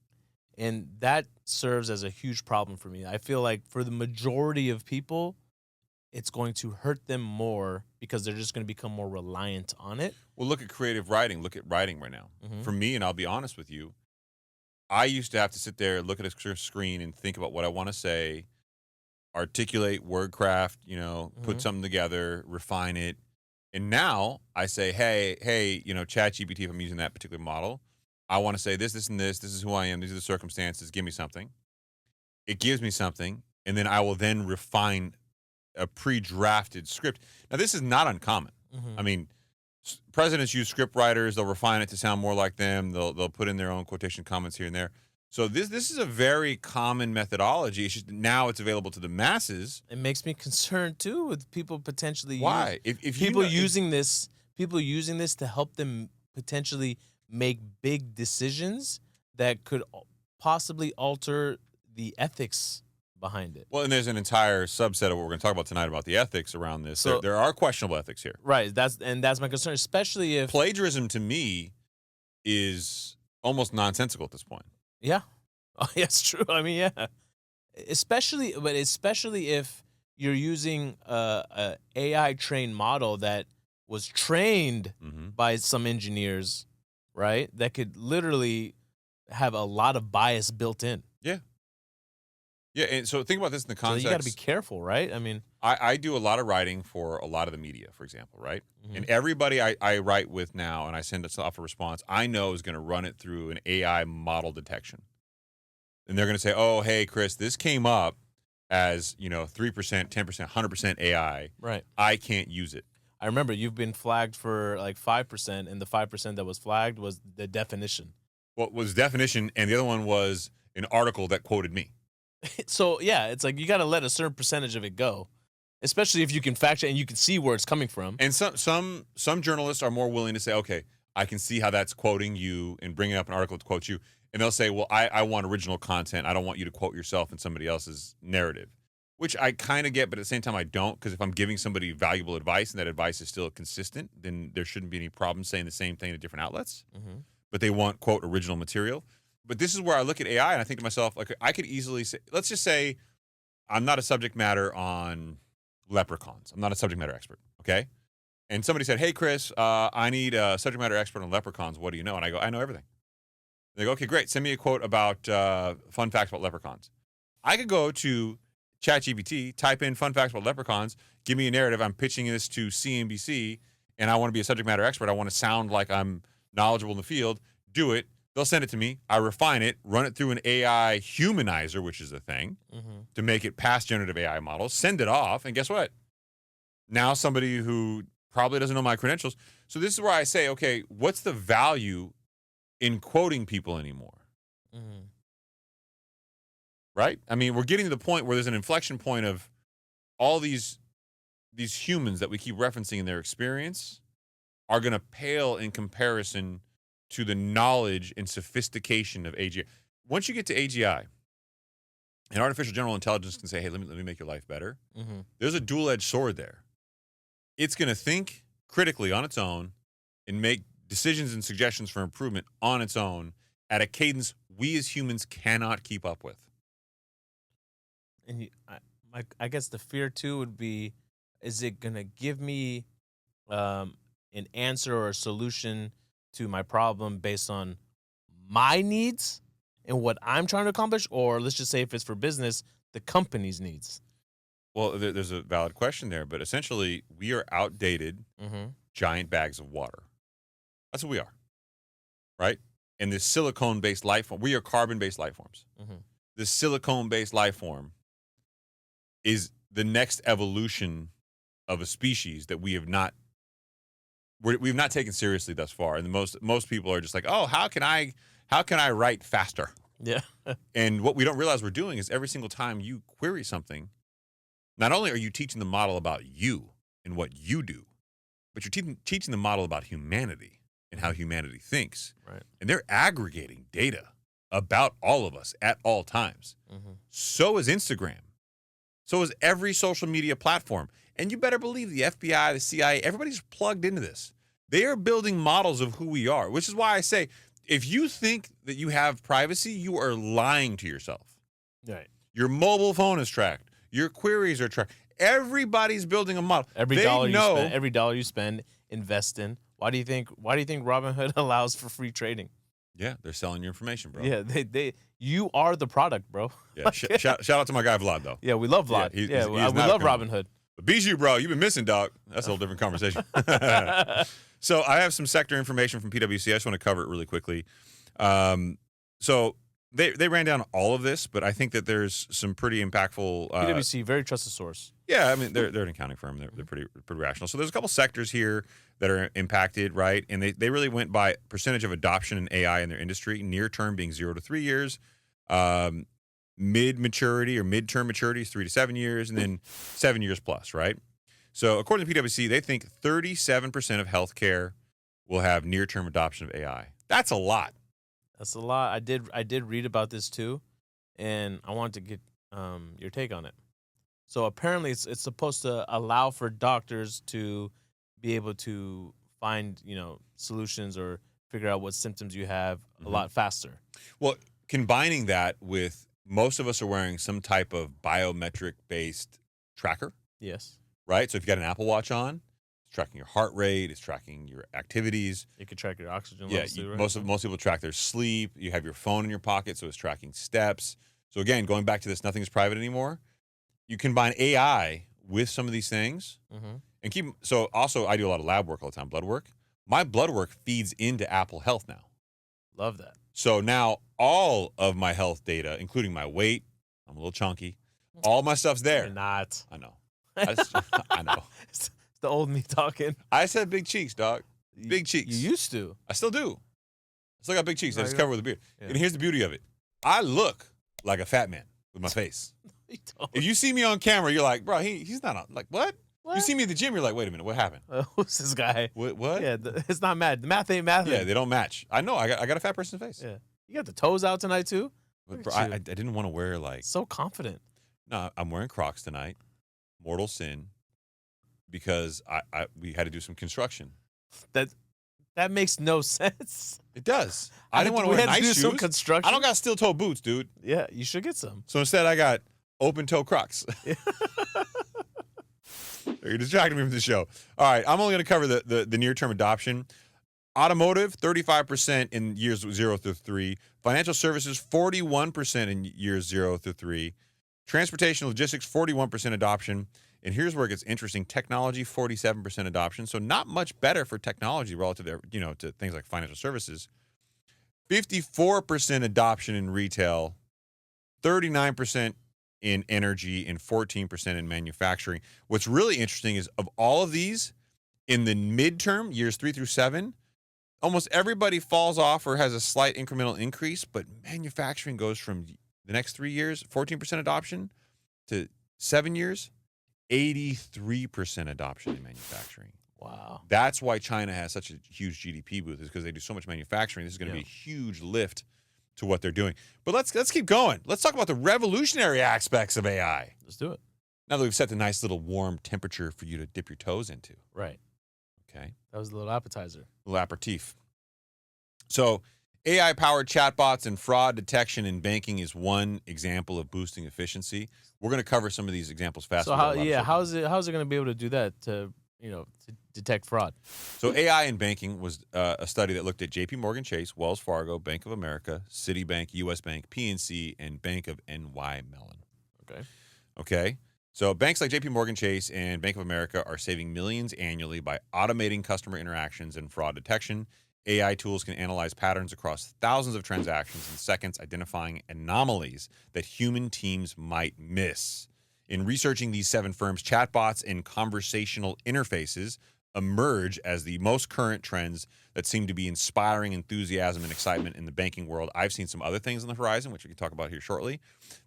Speaker 1: And that serves as a huge problem for me. I feel like for the majority of people, it's going to hurt them more because they're just going to become more reliant on it.
Speaker 2: Well, look at creative writing. Look at writing right now.
Speaker 1: Mm-hmm.
Speaker 2: For me, and I'll be honest with you, I used to have to sit there, look at a screen, and think about what I want to say, articulate, word craft, put something together, refine it. And now I say, hey, ChatGPT, if I'm using that particular model, I want to say this, and this. This is who I am. These are the circumstances. Give me something. It gives me something, and then I will then refine a pre-drafted script. Now, this is not uncommon.
Speaker 1: Mm-hmm.
Speaker 2: I mean, presidents use script writers. They'll refine it to sound more like them. They'll put in their own quotation comments here and there. So this is a very common methodology. It's just now it's available to the masses.
Speaker 1: It makes me concerned too with people potentially.
Speaker 2: Why? If
Speaker 1: people using this to help them potentially make big decisions that could possibly alter the ethics behind it.
Speaker 2: Well, and there's an entire subset of what we're going to talk about tonight about the ethics around this.
Speaker 1: So,
Speaker 2: there are questionable ethics here.
Speaker 1: Right. That's my concern, especially if
Speaker 2: plagiarism to me is almost nonsensical at this point.
Speaker 1: Yeah. Oh, yeah, it's true. I mean, yeah. Especially if you're using a AI trained model that was trained by some engineers, right? That could literally have a lot of bias built in.
Speaker 2: Yeah. Yeah, and so think about this in the context.
Speaker 1: So you got to be careful, right? I mean,
Speaker 2: I do a lot of writing for a lot of the media, for example, right? Mm-hmm. And everybody I write with now and I send off a response, I know is going to run it through an AI model detection. And they're going to say, oh, hey, Chris, this came up as, 3%, 10%, 100% AI.
Speaker 1: Right.
Speaker 2: I can't use it.
Speaker 1: I remember you've been flagged for like 5%, and the 5% that was flagged was the definition.
Speaker 2: Well, it was definition, and the other one was an article that quoted me.
Speaker 1: So, yeah, it's like you got to let a certain percentage of it go, especially if you can fact check and you can see where it's coming from.
Speaker 2: And some journalists are more willing to say, okay, I can see how that's quoting you and bringing up an article to quote you. And they'll say, well, I want original content. I don't want you to quote yourself in somebody else's narrative, which I kind of get, but at the same time, I don't, because if I'm giving somebody valuable advice and that advice is still consistent, then there shouldn't be any problem saying the same thing to different outlets. Mm-hmm. But they want, quote, original material. But this is where I look at AI and I think to myself, like, I could easily say, let's just say I'm not a subject matter on leprechauns. I'm not a subject matter expert, okay? And somebody said, hey, Chris, I need a subject matter expert on leprechauns. What do you know? And I go, I know everything. And they go, okay, great. Send me a quote about fun facts about leprechauns. I could go to ChatGPT, type in fun facts about leprechauns, give me a narrative. I'm pitching this to CNBC, and I want to be a subject matter expert. I want to sound like I'm knowledgeable in the field. Do it. They'll send it to me. I refine it, run it through an AI humanizer, which is a thing, to make it past generative AI models, send it off, and guess what? Now somebody who probably doesn't know my credentials. So this is where I say, okay, what's the value in quoting people anymore? Mm-hmm. Right? I mean, we're getting to the point where there's an inflection point of all these humans that we keep referencing in their experience are going to pale in comparison to the knowledge and sophistication of AGI. Once you get to AGI, and artificial general intelligence can say, hey, let me make your life better. Mm-hmm. There's a dual-edged sword there. It's going to think critically on its own and make decisions and suggestions for improvement on its own at a cadence we as humans cannot keep up with.
Speaker 1: And I guess the fear too would be, is it going to give me an answer or a solution to my problem based on my needs and what I'm trying to accomplish? Or let's just say if it's for business, the company's needs.
Speaker 2: Well, there's a valid question there, but essentially we are outdated giant bags of water. That's what we are. right? And this silicone-based life form, we are carbon-based life forms.
Speaker 1: Mm-hmm.
Speaker 2: This silicone-based life form is the next evolution of a species that we've not taken seriously thus far. And most people are just like, oh, how can I write faster?
Speaker 1: Yeah.
Speaker 2: And what we don't realize we're doing is every single time you query something, not only are you teaching the model about you and what you do, but you're teaching the model about humanity and how humanity thinks.
Speaker 1: Right.
Speaker 2: And they're aggregating data about all of us at all times.
Speaker 1: Mm-hmm.
Speaker 2: So is Instagram. So is every social media platform. And you better believe the FBI, the CIA, everybody's plugged into this. They are building models of who we are, which is why I say, if you think that you have privacy, you are lying to yourself.
Speaker 1: Right.
Speaker 2: Your mobile phone is tracked. Your queries are tracked. Everybody's building a model.
Speaker 1: Every dollar you spend, invest in. Why do you think Robinhood allows for free trading?
Speaker 2: Yeah, they're selling your information, bro.
Speaker 1: Yeah, you are the product, bro.
Speaker 2: Yeah, shout out to my guy Vlad though.
Speaker 1: Yeah, we love Vlad.
Speaker 2: Yeah,
Speaker 1: we love Robinhood.
Speaker 2: But Bijou, bro, you've been missing, dog. That's a whole different conversation. So I have some sector information from PwC. I just want to cover it really quickly. So they ran down all of this, but I think that there's some pretty impactful.
Speaker 1: PwC, very trusted source.
Speaker 2: Yeah, I mean they're an accounting firm. They're pretty rational. So there's a couple sectors here that are impacted, right? And they really went by percentage of adoption in AI in their industry. Near term being 0 to 3 years. Mid maturity or midterm maturity is 3 to 7 years, and then 7 years plus, right? So according to PwC, they think 37% of healthcare will have near-term adoption of AI. That's a lot.
Speaker 1: That's a lot. I did read about this too, and I wanted to get your take on it. So apparently, it's supposed to allow for doctors to be able to find solutions or figure out what symptoms you have a lot faster.
Speaker 2: Well, combining that with most of us are wearing some type of biometric-based tracker.
Speaker 1: Yes.
Speaker 2: Right? So if you got an Apple Watch on, it's tracking your heart rate, it's tracking your activities.
Speaker 1: It can track your oxygen levels too, right?
Speaker 2: Most people track their sleep. You have your phone in your pocket, so it's tracking steps. So again, going back to this, nothing is private anymore. You combine AI with some of these things and keep. So also, I do a lot of lab work all the time, blood work. My blood work feeds into Apple Health now.
Speaker 1: Love that.
Speaker 2: So now all of my health data, including my weight, I'm a little chunky, all my stuff's there.
Speaker 1: You're not.
Speaker 2: I know. I know.
Speaker 1: It's the old me talking.
Speaker 2: I said big cheeks, dog. Big cheeks.
Speaker 1: You used to.
Speaker 2: I still do. I still got big cheeks. I just
Speaker 1: you
Speaker 2: cover with a beard. Yeah. And here's the beauty of it. I look like a fat man with my face. If you see me on camera, you're like, bro, he's not on. Like, what? You see me at the gym, you're like, wait a minute, what happened?
Speaker 1: Who's this guy?
Speaker 2: What?
Speaker 1: Yeah, it's not mad. The math ain't math.
Speaker 2: Yeah, they don't match. I know. I got a fat person's face.
Speaker 1: Yeah. You got the toes out tonight too?
Speaker 2: But bro, I didn't want to wear like.
Speaker 1: So confident.
Speaker 2: No, I'm wearing Crocs tonight. Mortal sin. Because we had to do some construction.
Speaker 1: That makes no sense.
Speaker 2: It does. I didn't want to wear nice shoes.
Speaker 1: Some construction.
Speaker 2: I don't got steel toe boots, dude.
Speaker 1: Yeah, you should get some.
Speaker 2: So instead, I got open toe Crocs. You're distracting me from the show. All right, I'm only going to cover the near term adoption. Automotive, 35% in years 0 through 3. Financial services, 41% in years 0 through 3. Transportation, logistics, 41% adoption. And here's where it gets interesting. Technology, 47% adoption. So not much better for technology relative to, to things like financial services. 54% adoption in retail, 39% in energy, and 14% in manufacturing. What's really interesting is of all of these, in the midterm, years 3 through 7, almost everybody falls off or has a slight incremental increase, but manufacturing goes from the next 3 years, 14% adoption, to 7 years, 83% adoption in manufacturing.
Speaker 1: Wow.
Speaker 2: That's why China has such a huge GDP boost, is because they do so much manufacturing. This is going to be a huge lift to what they're doing. But let's keep going. Let's talk about the revolutionary aspects of AI.
Speaker 1: Let's do it.
Speaker 2: Now that we've set the nice little warm temperature for you to dip your toes into.
Speaker 1: Right.
Speaker 2: Okay.
Speaker 1: That was a little appetizer.
Speaker 2: A little aperitif. So AI-powered chatbots and fraud detection in banking is one example of boosting efficiency. We're going to cover some of these examples fast.
Speaker 1: So how's it going to be able to do that to detect fraud?
Speaker 2: So AI in banking was a study that looked at J.P. Morgan Chase, Wells Fargo, Bank of America, Citibank, U.S. Bank, PNC, and Bank of NY Mellon. Okay. So banks like J.P. Morgan Chase and Bank of America are saving millions annually by automating customer interactions and fraud detection AI tools can analyze patterns across thousands of transactions in seconds, identifying anomalies that human teams might miss. In researching these 7 firms, chatbots and conversational interfaces emerge as the most current trends that seem to be inspiring enthusiasm and excitement in the banking world. I've seen some other things on the horizon, which we can talk about here shortly.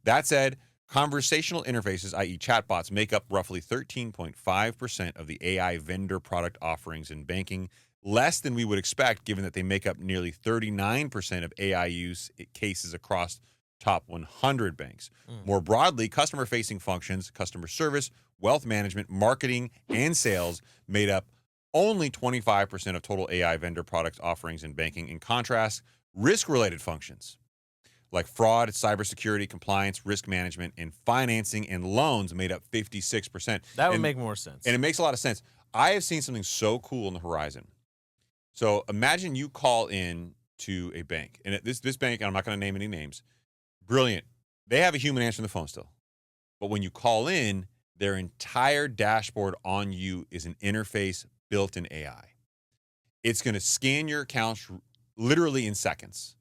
Speaker 2: That said, conversational interfaces, i.e. chatbots, make up roughly 13.5% of the AI vendor product offerings in banking, less than we would expect given that they make up nearly 39% of AI use cases across top 100 banks. More broadly, customer-facing functions, customer service, wealth management, marketing, and sales made up only 25% of total AI vendor product offerings in banking. In contrast, risk-related functions like fraud, cybersecurity, compliance, risk management, and financing and loans made up 56%.
Speaker 1: That would make more sense.
Speaker 2: And it makes a lot of sense. I have seen something so cool on the horizon. So imagine you call in to a bank, and this bank, and I'm not going to name any names, brilliant. They have a human answering the phone still. But when you call in, their entire dashboard on you is an interface built in AI. It's going to scan your accounts literally in seconds,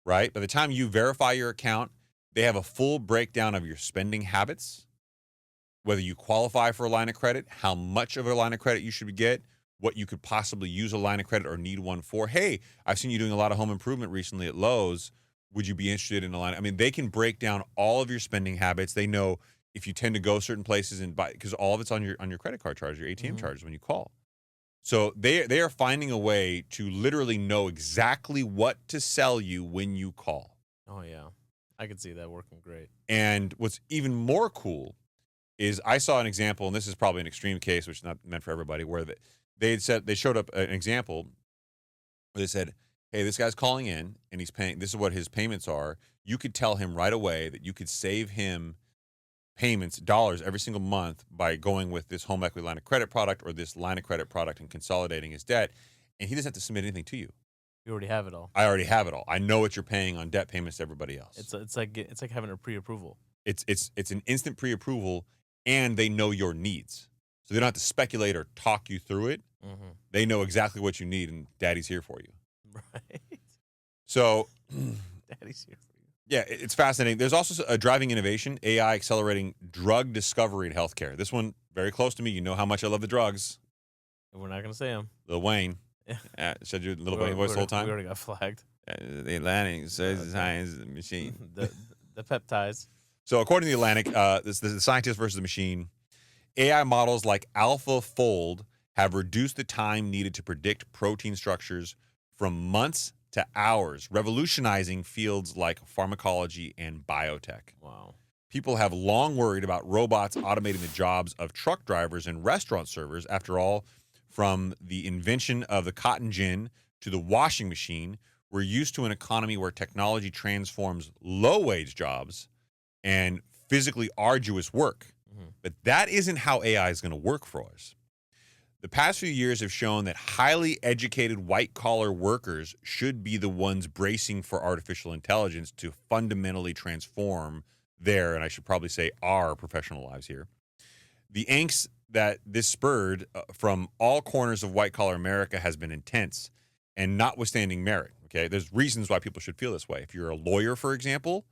Speaker 2: right? By the time you verify your account, they have a full breakdown of your spending habits, whether you qualify for a line of credit, how much of a line of credit you should get, what you could possibly use a line of credit or need one for. Hey, I've seen you doing a lot of home improvement recently at Lowe's. Would you be interested in a line? I mean, they can break down all of your spending habits. They know if you tend to go certain places and buy, because all of it's on your credit card charge, your ATM charges when you call. So they are finding a way to literally know exactly what to sell you when you call.
Speaker 1: Oh, yeah. I could see that working great.
Speaker 2: And what's even more cool is I saw an example, and this is probably an extreme case, which is not meant for everybody, where they showed up an example where they said, hey, this guy's calling in and he's paying, this is what his payments are. You could tell him right away that you could save him payments, dollars every single month by going with this home equity line of credit product or this line of credit product and consolidating his debt. And he doesn't have to submit anything to you.
Speaker 1: You already have it all.
Speaker 2: I already have it all. I know what you're paying on debt payments to everybody else.
Speaker 1: It's like having a pre-approval.
Speaker 2: It's an instant pre-approval, and they know your needs. So they don't have to speculate or talk you through it. They know exactly what you need, and daddy's here for you.
Speaker 1: Right.
Speaker 2: So
Speaker 1: daddy's here for you.
Speaker 2: Yeah, it's fascinating. There's also a driving innovation, AI accelerating drug discovery in healthcare. This one, very close to me. You know how much I love the drugs.
Speaker 1: And we're not going to say them.
Speaker 2: Lil Wayne.
Speaker 1: Yeah.
Speaker 2: Said you Lil Wayne voice the whole time?
Speaker 1: We already got flagged.
Speaker 2: The Atlantic says the science is the machine.
Speaker 1: The peptides.
Speaker 2: So according to the Atlantic, the scientist versus the machine, AI models like AlphaFold have reduced the time needed to predict protein structures from months to hours, revolutionizing fields like pharmacology and biotech.
Speaker 1: Wow.
Speaker 2: People have long worried about robots automating the jobs of truck drivers and restaurant servers. After all, from the invention of the cotton gin to the washing machine, we're used to an economy where technology transforms low-wage jobs and physically arduous work. But that isn't how AI is going to work for us. The past few years have shown that highly educated white-collar workers should be the ones bracing for artificial intelligence to fundamentally transform their, and I should probably say our, professional lives here. The angst that this spurred from all corners of white-collar America has been intense and notwithstanding merit, okay? There's reasons why people should feel this way. If you're a lawyer, for example,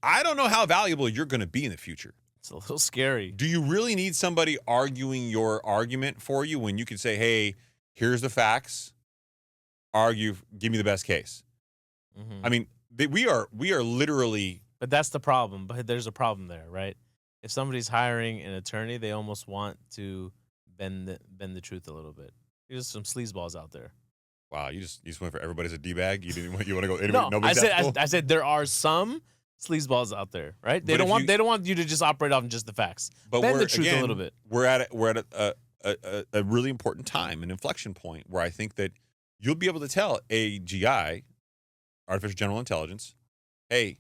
Speaker 2: I don't know how valuable you're going to be in the future.
Speaker 1: It's a little scary.
Speaker 2: Do you really need somebody arguing your argument for you when you can say, hey, here's the facts, argue, give me the best case? I mean, we are literally...
Speaker 1: But that's the problem. But there's a problem there, right? If somebody's hiring an attorney, they almost want to bend the truth a little bit. There's some sleazeballs out there.
Speaker 2: Wow, you just went for everybody's a D-bag? You want to go...
Speaker 1: No, I said there are some sleazeballs out there, right? They don't want you to just operate off just the facts. But bend the truth a little bit.
Speaker 2: We're at a really important time, an inflection point where I think that you'll be able to tell AGI, artificial general intelligence, hey,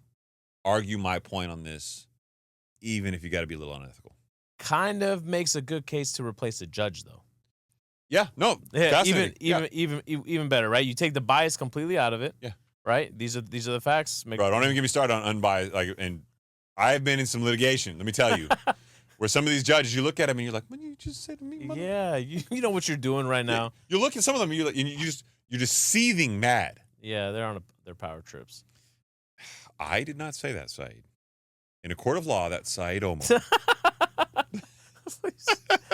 Speaker 2: argue my point on this, even if you got to be a little unethical.
Speaker 1: Kind of makes a good case to replace a judge, though.
Speaker 2: Yeah, no,
Speaker 1: even better, right? You take the bias completely out of it.
Speaker 2: Yeah.
Speaker 1: Right? These are the facts.
Speaker 2: Bro, don't even get me started on unbiased. And I've been in some litigation, let me tell you, where some of these judges, you look at them and you're like, what did you just say to me?
Speaker 1: Yeah, you know what you're doing right now.
Speaker 2: You look at some of them, you You're just seething mad.
Speaker 1: Yeah, they're on their power trips.
Speaker 2: I did not say that, Saeed. In a court of law, that's Saeed Omar.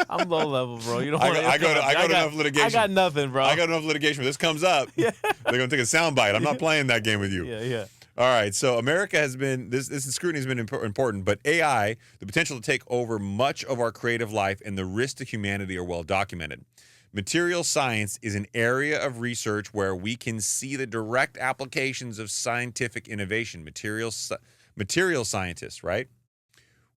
Speaker 1: I'm low level, bro. You don't
Speaker 2: I
Speaker 1: want
Speaker 2: got, I got, I got enough litigation.
Speaker 1: I got nothing, bro.
Speaker 2: I got enough litigation. When this comes up,
Speaker 1: Yeah.
Speaker 2: they're going to take a sound bite. I'm not playing that game with you.
Speaker 1: Yeah.
Speaker 2: All right. So America has been, this scrutiny has been important, but AI, the potential to take over much of our creative life and the risk to humanity are well documented. Material science is an area of research where we can see the direct applications of scientific innovation. Material scientists, right?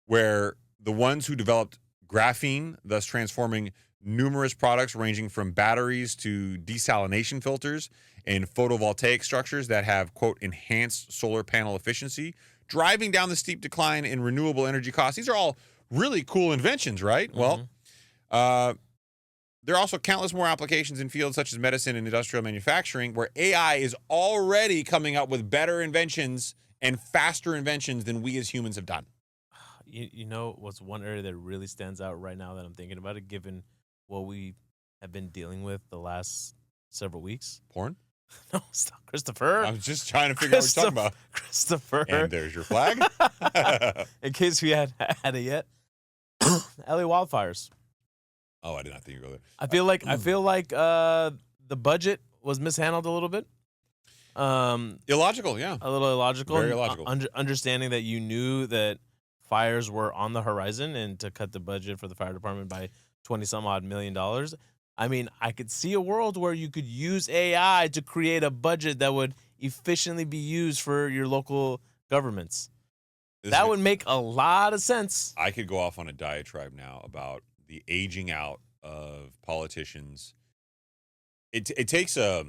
Speaker 2: Where the ones who developed graphene, thus transforming numerous products ranging from batteries to desalination filters and photovoltaic structures that have, quote, enhanced solar panel efficiency, driving down the steep decline in renewable energy costs. These are all really cool inventions, right?
Speaker 1: Mm-hmm.
Speaker 2: Well, there are also countless more applications in fields such as medicine and industrial manufacturing where AI is already coming up with better inventions and faster inventions than we as humans have done.
Speaker 1: You know what's one area that really stands out right now that I'm thinking about it, given what we have been dealing with the last several weeks?
Speaker 2: Porn?
Speaker 1: No, stop, Christopher.
Speaker 2: I was just trying to figure out what you're talking about.
Speaker 1: Christopher.
Speaker 2: And there's your flag.
Speaker 1: In case we had it yet. LA wildfires.
Speaker 2: Oh, I did not think you were there.
Speaker 1: I feel like the budget was mishandled a little bit.
Speaker 2: Illogical, yeah.
Speaker 1: A little illogical.
Speaker 2: Very illogical.
Speaker 1: Understanding that you knew that fires were on the horizon and to cut the budget for the fire department by $20-some-odd million. I mean, I could see a world where you could use AI to create a budget that would efficiently be used for your local governments. That would make a lot of sense.
Speaker 2: I could go off on a diatribe now about the aging out of politicians. It takes a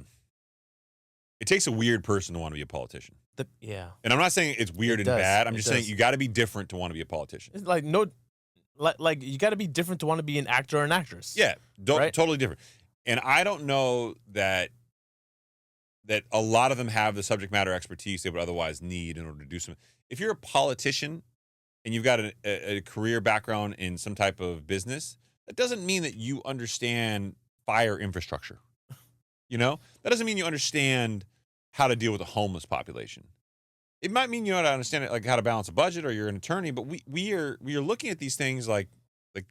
Speaker 2: weird person to want to be a politician.
Speaker 1: Yeah.
Speaker 2: And I'm not saying it's weird and bad. I'm just saying you got to be different to want to be a politician.
Speaker 1: It's like you got to be different to want to be an actor or an actress.
Speaker 2: Yeah,
Speaker 1: right?
Speaker 2: Totally different. And I don't know that a lot of them have the subject matter expertise they would otherwise need in order to do something. If you're a politician and you've got a career background in some type of business, that doesn't mean that you understand fire infrastructure. You know, that doesn't mean you understand how to deal with a homeless population. It might mean you know how to understand it, like how to balance a budget, or you're an attorney. But we are looking at these things like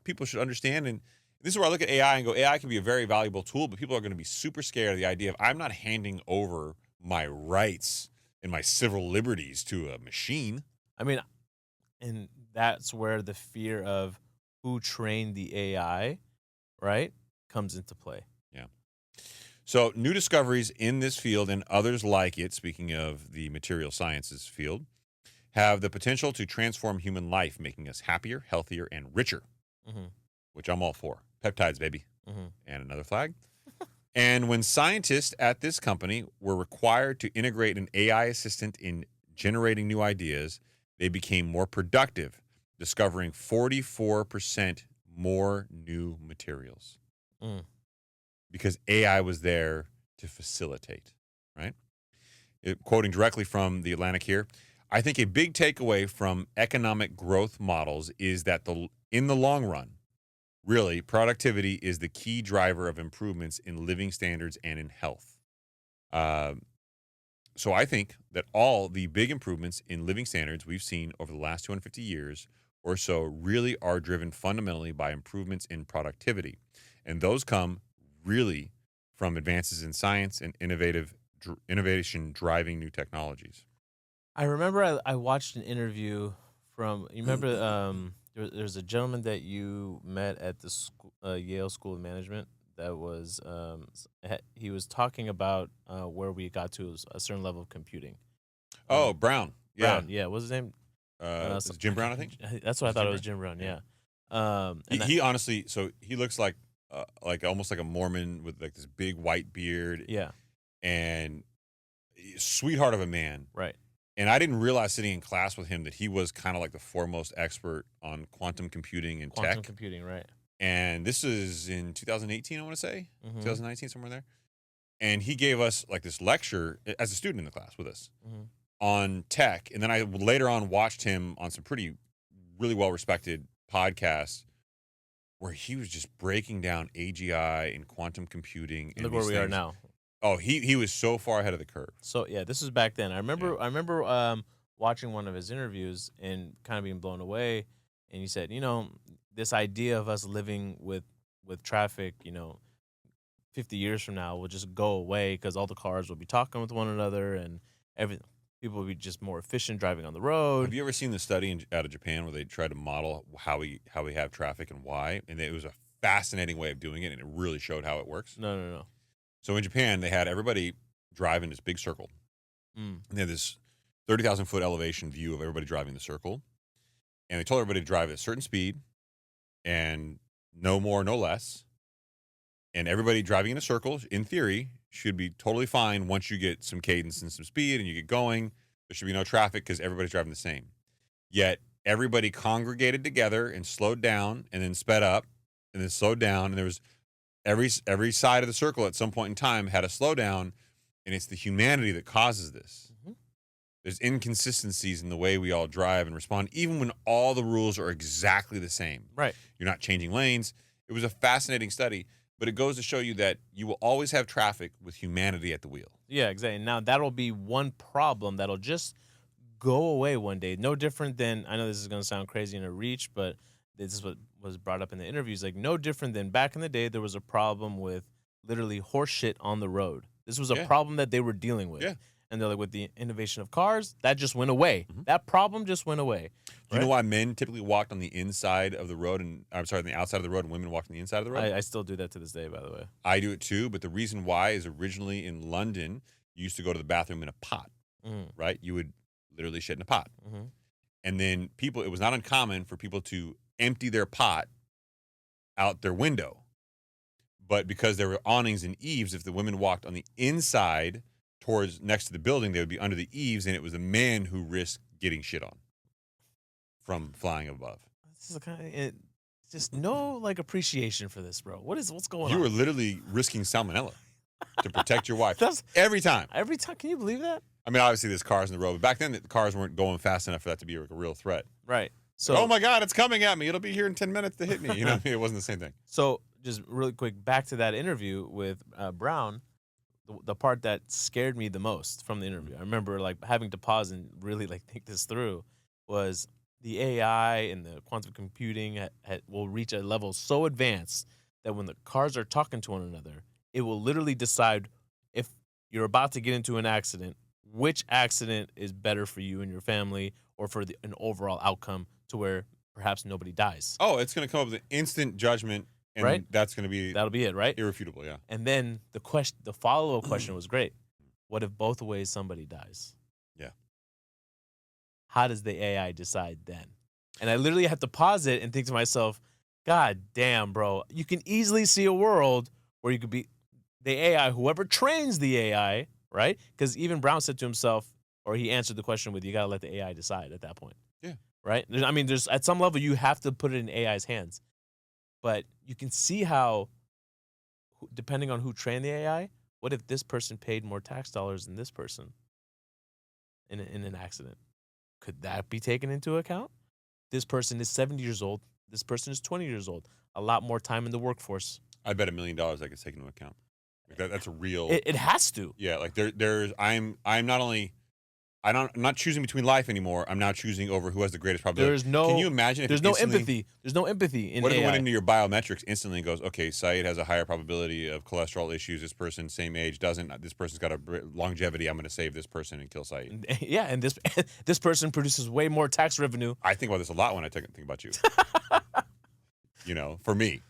Speaker 2: people should understand. And this is where I look at AI and go, AI can be a very valuable tool, but people are going to be super scared of the idea of I'm not handing over my rights and my civil liberties to a machine.
Speaker 1: I mean, and that's where the fear of who trained the AI, right, comes into play.
Speaker 2: Yeah. So new discoveries in this field and others like it, speaking of the material sciences field, have the potential to transform human life, making us happier, healthier, and richer, which I'm all for. Peptides, baby. And another flag. And when scientists at this company were required to integrate an AI assistant in generating new ideas, they became more productive, discovering 44% more new materials. Because AI was there to facilitate, right? Quoting directly from the Atlantic here, I think a big takeaway from economic growth models is that in the long run, really, productivity is the key driver of improvements in living standards and in health. So I think that all the big improvements in living standards we've seen over the last 250 years or so really are driven fundamentally by improvements in productivity. And those come really from advances in science and innovation driving new technologies.
Speaker 1: I remember I watched an interview from, you remember there's a gentleman that you met at the Yale School of Management that was, he was talking about where we got to a certain level of computing.
Speaker 2: Oh, Brown. Yeah.
Speaker 1: Brown, yeah. What's his name?
Speaker 2: Jim Brown, I think.
Speaker 1: That's what I thought it was, Jim Brown, yeah.
Speaker 2: He honestly, so he looks like almost like a Mormon with like this big white beard.
Speaker 1: Yeah.
Speaker 2: And sweetheart of a man.
Speaker 1: Right.
Speaker 2: And I didn't realize sitting in class with him that he was kind of like the foremost expert on quantum computing and tech.
Speaker 1: Quantum computing, right.
Speaker 2: And this is in 2018, I want to say, 2019, somewhere there. And he gave us like this lecture as a student in the class with us on tech. And then I later on watched him on some really well-respected podcasts where he was just breaking down AGI and quantum computing. And
Speaker 1: look where we are now.
Speaker 2: Oh, he was so far ahead of the curve.
Speaker 1: So yeah, this was back then. I remember watching one of his interviews and kind of being blown away. And he said, this idea of us living with traffic, 50 years from now will just go away because all the cars will be talking with one another and everything. People will be just more efficient driving on the road.
Speaker 2: Have you ever seen the study out of Japan where they try to model how we have traffic and why? And it was a fascinating way of doing it, and it really showed how it works.
Speaker 1: No.
Speaker 2: So in Japan, they had everybody drive in this big circle. And they had this 30,000 foot elevation view of everybody driving the circle. And they told everybody to drive at a certain speed and no more, no less. And everybody driving in a circle, in theory, should be totally fine once you get some cadence and some speed and you get going. There should be no traffic because everybody's driving the same. Yet everybody congregated together and slowed down and then sped up and then slowed down. And there was every side of the circle at some point in time had a slowdown. And it's the humanity that causes this. Mm-hmm. There's inconsistencies in the way we all drive and respond, even when all the rules are exactly the same.
Speaker 1: Right.
Speaker 2: You're not changing lanes. It was a fascinating study. But it goes to show you that you will always have traffic with humanity at the wheel.
Speaker 1: Yeah, exactly. Now, that'll be one problem that'll just go away one day. No different than, I know this is going to sound crazy in a reach, but this is what was brought up in the interviews. Like, no different than back in the day, there was a problem with literally horse shit on the road. This was a problem that they were dealing with.
Speaker 2: Yeah.
Speaker 1: And they're like, with the innovation of cars, that just went away. Mm-hmm. That problem just went away.
Speaker 2: Do you know why men typically walked on the inside of the road on the outside of the road, and women walked on the inside of the road?
Speaker 1: I still do that to this day, by the way.
Speaker 2: I do it too, but the reason why is originally in London, you used to go to the bathroom in a pot, right? You would literally shit in a pot. Mm-hmm. And then it was not uncommon for people to empty their pot out their window. But because there were awnings and eaves, if the women walked on the inside towards next to the building, they would be under the eaves, and it was the man who risked getting shit on from flying above.
Speaker 1: This is just no appreciation for this, bro. What's going on?
Speaker 2: You were literally risking salmonella to protect your wife. Every time.
Speaker 1: Every time. Can you believe that?
Speaker 2: I mean, obviously there's cars in the road, but back then the cars weren't going fast enough for that to be a real threat.
Speaker 1: Right. So,
Speaker 2: oh my God, it's coming at me. It'll be here in 10 minutes to hit me. It wasn't the same thing.
Speaker 1: So just really quick, back to that interview with Brown. The part that scared me the most from the interview, I remember having to pause and really think this through, was the AI and the quantum computing will reach a level so advanced that when the cars are talking to one another, it will literally decide if you're about to get into an accident, which accident is better for you and your family or for an overall outcome to where perhaps nobody dies.
Speaker 2: Oh, it's going to come up with an instant judgment. And
Speaker 1: right?
Speaker 2: That'll be it, right?
Speaker 1: Irrefutable,
Speaker 2: yeah.
Speaker 1: And then the follow-up question was great. What if both ways somebody dies?
Speaker 2: Yeah.
Speaker 1: How does the AI decide then? And I literally have to pause it and think to myself, God damn, bro. You can easily see a world where you could be the AI, whoever trains the AI, right? Because even Brown said to himself, or he answered the question with, you got to let the AI decide at that point.
Speaker 2: Yeah.
Speaker 1: Right? There's at some level, you have to put it in AI's hands. But you can see how, depending on who trained the AI, what if this person paid more tax dollars than this person in an accident? Could that be taken into account? This person is 70 years old. This person is 20 years old. A lot more time in the workforce.
Speaker 2: I bet $1 million that gets taken into account. That's a real.
Speaker 1: It has to.
Speaker 2: Yeah, I'm not choosing between life anymore. I'm now choosing over who has the greatest probability.
Speaker 1: Can
Speaker 2: you imagine if
Speaker 1: there's no empathy? There's no empathy in
Speaker 2: What if
Speaker 1: AI?
Speaker 2: it went into your biometrics instantly and goes, okay, Saeed has a higher probability of cholesterol issues. This person, same age, doesn't. This person's got a longevity. I'm going to save this person and kill Saeed.
Speaker 1: Yeah, and this person produces way more tax revenue.
Speaker 2: I think about this a lot when I think about you. For me.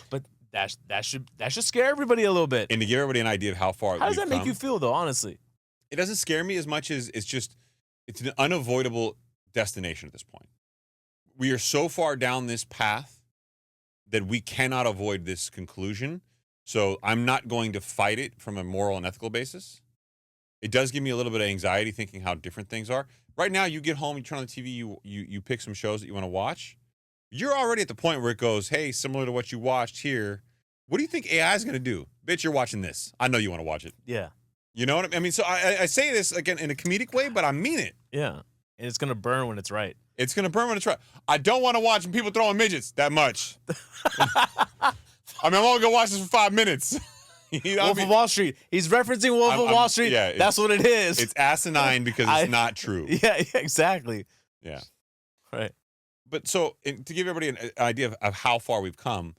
Speaker 1: But that should scare everybody a little bit.
Speaker 2: And to give everybody an idea of how far.
Speaker 1: How does that make you feel, though? Honestly.
Speaker 2: It doesn't scare me as much as it's an unavoidable destination at this point. We are so far down this path that we cannot avoid this conclusion. So I'm not going to fight it from a moral and ethical basis. It does give me a little bit of anxiety thinking how different things are. Right now, you get home, you turn on the TV, you pick some shows that you want to watch. You're already at the point where it goes, hey, similar to what you watched here, what do you think AI is going to do? Bitch, you're watching this. I know you want to watch it.
Speaker 1: Yeah.
Speaker 2: You know what I mean? So I say this again in a comedic way, but I mean it.
Speaker 1: Yeah. And it's going to burn when it's right.
Speaker 2: It's going to burn when it's right. I don't want to watch people throwing midgets that much. I'm only going to watch this for 5 minutes.
Speaker 1: Wolf of Wall Street. He's referencing Wolf of Wall Street.
Speaker 2: Yeah,
Speaker 1: that's what it is.
Speaker 2: It's asinine because it's not true.
Speaker 1: Yeah, exactly.
Speaker 2: Yeah.
Speaker 1: Right.
Speaker 2: But so to give everybody an idea of how far we've come,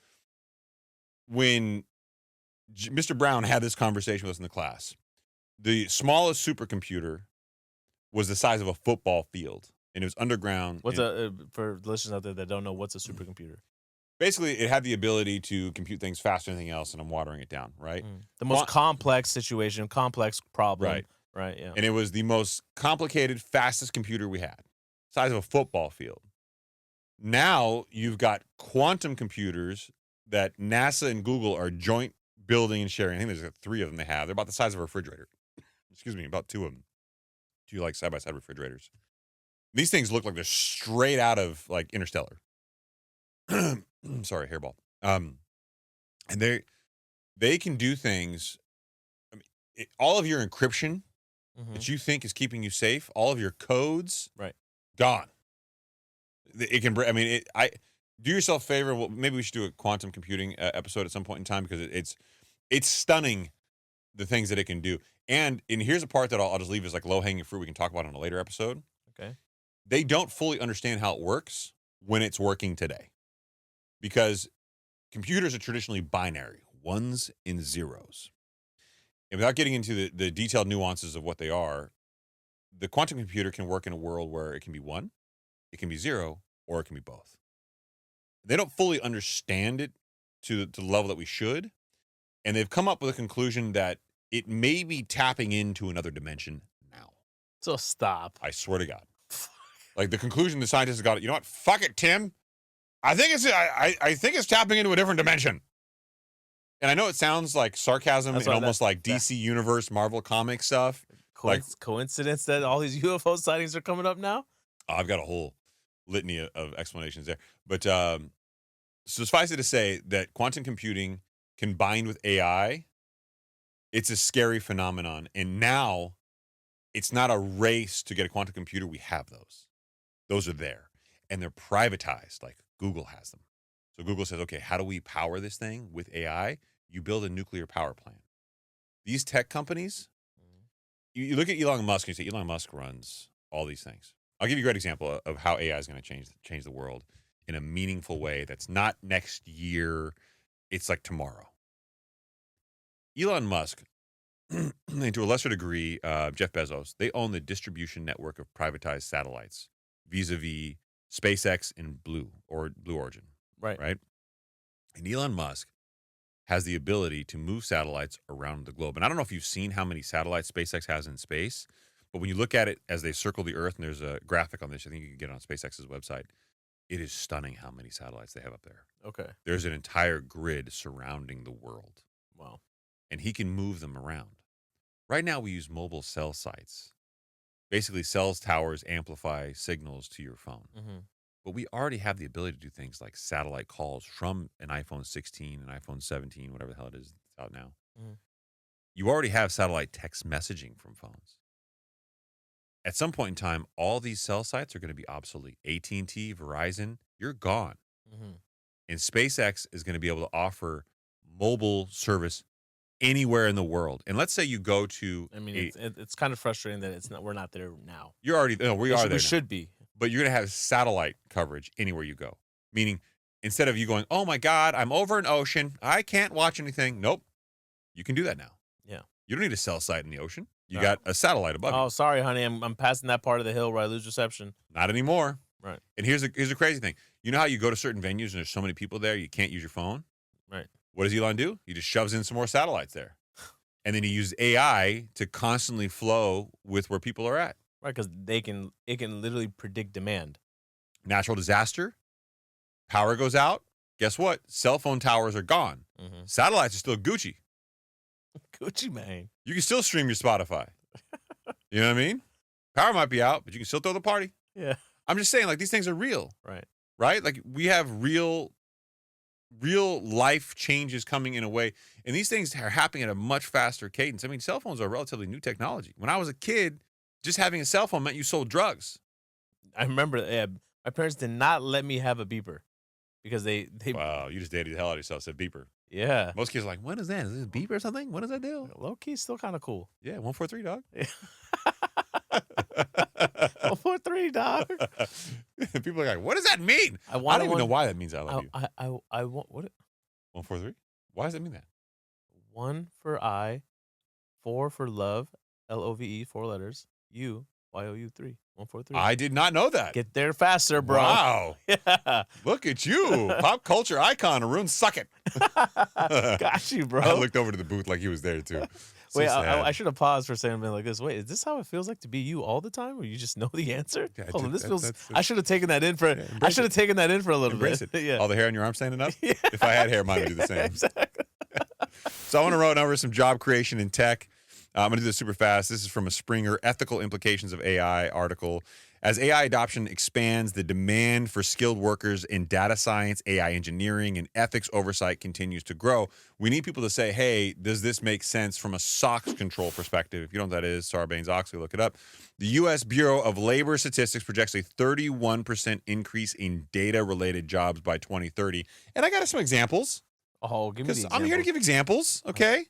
Speaker 2: when Mr. Brown had this conversation with us in the class, the smallest supercomputer was the size of a football field, and it was underground.
Speaker 1: What's for listeners out there that don't know, what's a supercomputer?
Speaker 2: Basically, it had the ability to compute things faster than anything else, and I'm watering it down, right?
Speaker 1: The most complex situation, complex problem.
Speaker 2: Right.
Speaker 1: Right, yeah.
Speaker 2: And it was the most complicated, fastest computer we had, size of a football field. Now you've got quantum computers that NASA and Google are joint building and sharing. I think there's 3 of them they have. They're about the size of a refrigerator. Excuse me, about 2 of them. 2 like side-by-side refrigerators. These things look like they're straight out of like Interstellar. Sorry, hairball. And they can do things. I mean, all of your encryption that you think is keeping you safe, all of your codes,
Speaker 1: right,
Speaker 2: gone. It can. I mean, do yourself a favor. Well, maybe we should do a quantum computing episode at some point in time, because it's stunning the things that it can do. And here's a part that I'll just leave as like low hanging fruit. We can talk about on a later episode.
Speaker 1: Okay.
Speaker 2: They don't fully understand how it works when it's working today, because computers are traditionally binary, 1s and 0s. And without getting into the detailed nuances of what they are, the quantum computer can work in a world where it can be 1, it can be 0, or it can be both. They don't fully understand it to the level that we should. And they've come up with a conclusion that it may be tapping into another dimension now.
Speaker 1: So stop.
Speaker 2: I swear to God. Like the conclusion the scientists got, you know what? Fuck it, Tim. I think it's tapping into a different dimension. And I know it sounds like sarcasm and almost like DC Universe, Marvel comic stuff.
Speaker 1: Coincidence that all these UFO sightings are coming up now?
Speaker 2: I've got a whole litany of explanations there. But so suffice it to say that quantum computing combined with AI, it's a scary phenomenon. And now it's not a race to get a quantum computer. We have those. Those are there. And they're privatized, like Google has them. So Google says, okay, how do we power this thing with AI? You build a nuclear power plant. These tech companies, you look at Elon Musk and you say, Elon Musk runs all these things. I'll give you a great example of how AI is going to change the world in a meaningful way that's not next year. It's like tomorrow. Elon Musk, and to a lesser degree, Jeff Bezos, they own the distribution network of privatized satellites vis-a-vis SpaceX and Blue Origin.
Speaker 1: Right.
Speaker 2: Right. And Elon Musk has the ability to move satellites around the globe. And I don't know if you've seen how many satellites SpaceX has in space, but when you look at it as they circle the Earth, and there's a graphic on this, I think you can get it on SpaceX's website, it is stunning how many satellites they have up there.
Speaker 1: Okay.
Speaker 2: There's an entire grid surrounding the world.
Speaker 1: Wow.
Speaker 2: And he can move them around. Right now we use mobile cell sites. Basically, cell towers amplify signals to your phone.
Speaker 1: Mm-hmm.
Speaker 2: But we already have the ability to do things like satellite calls from an iPhone 16, an iPhone 17, whatever the hell it is that's out now.
Speaker 1: Mm-hmm.
Speaker 2: You already have satellite text messaging from phones. At some point in time, all these cell sites are going to be obsolete. AT&T, Verizon, you're gone.
Speaker 1: Mm-hmm.
Speaker 2: And SpaceX is going to be able to offer mobile service anywhere in the world. And let's say you go to...
Speaker 1: I mean, it's kind of frustrating that we're not there now.
Speaker 2: You're already... No, we are there now.
Speaker 1: We should be.
Speaker 2: But you're going to have satellite coverage anywhere you go. Meaning, instead of you going, oh my God, I'm over an ocean, I can't watch anything. Nope. You can do that now.
Speaker 1: Yeah.
Speaker 2: You don't need a cell site in the ocean. You got a satellite above you.
Speaker 1: Oh, sorry, honey. I'm passing that part of the hill where I lose reception.
Speaker 2: Not anymore.
Speaker 1: Right.
Speaker 2: And here's a crazy thing. You know how you go to certain venues and there's so many people there, you can't use your phone?
Speaker 1: Right.
Speaker 2: What does Elon do? He just shoves in some more satellites there. And then he uses AI to constantly flow with where people are at.
Speaker 1: Right, because it can literally predict demand.
Speaker 2: Natural disaster, power goes out. Guess what? Cell phone towers are gone.
Speaker 1: Mm-hmm.
Speaker 2: Satellites are still Gucci.
Speaker 1: Gucci man.
Speaker 2: You can still stream your Spotify. You know what I mean? Power might be out, but you can still throw the party.
Speaker 1: Yeah.
Speaker 2: I'm just saying, like, these things are real.
Speaker 1: Right.
Speaker 2: Right? Like, we have real life changes coming in a way. And these things are happening at a much faster cadence. I mean, cell phones are relatively new technology. When I was a kid, just having a cell phone meant you sold drugs.
Speaker 1: I remember my parents did not let me have a beeper because they
Speaker 2: Wow, you just dated the hell out of yourself, said beeper.
Speaker 1: Yeah.
Speaker 2: Most kids are like, what is that? Is this a beep or something? What does that do?
Speaker 1: Low key, still kind of cool.
Speaker 2: Yeah, 143, dog.
Speaker 1: 4-3, dog.
Speaker 2: People are like, what does that mean?
Speaker 1: I
Speaker 2: I don't even know why that means I love you.
Speaker 1: I want what?
Speaker 2: 143? Why does that mean that?
Speaker 1: 1 for I, 4 for love, LOVE, 4 letters. U, YOU 3, 143.
Speaker 2: I did not know that.
Speaker 1: Get there faster, bro.
Speaker 2: Wow.
Speaker 1: Yeah.
Speaker 2: Look at you. Pop culture icon, Arun, suck it.
Speaker 1: Got you, bro.
Speaker 2: I looked over to the booth like he was there too. So
Speaker 1: Wait,
Speaker 2: sad.
Speaker 1: I should have paused for a second and been like this. Wait, is this how it feels like to be you all the time, or you just know the answer?
Speaker 2: Yeah,
Speaker 1: Hold on, this feels.
Speaker 2: that's-
Speaker 1: I should have taken that in for. I should have taken that in for a little
Speaker 2: Embrace
Speaker 1: bit.
Speaker 2: it.
Speaker 1: Yeah.
Speaker 2: All the hair on your arm standing up?
Speaker 1: Yeah.
Speaker 2: If I had hair, mine would do the same.
Speaker 1: Exactly.
Speaker 2: So I want to run over some job creation in tech. I'm going to do this super fast. This is from a Springer Ethical Implications of AI article. As AI adoption expands, the demand for skilled workers in data science, AI engineering, and ethics oversight continues to grow. We need people to say, hey, does this make sense from a SOX control perspective? If you don't know what that is, Sarbanes-Oxley, look it up. The U.S. Bureau of Labor Statistics projects a 31% increase in data-related jobs by 2030. And I got some examples.
Speaker 1: Oh, give me the
Speaker 2: Because I'm here to
Speaker 1: examples.
Speaker 2: give examples, okay?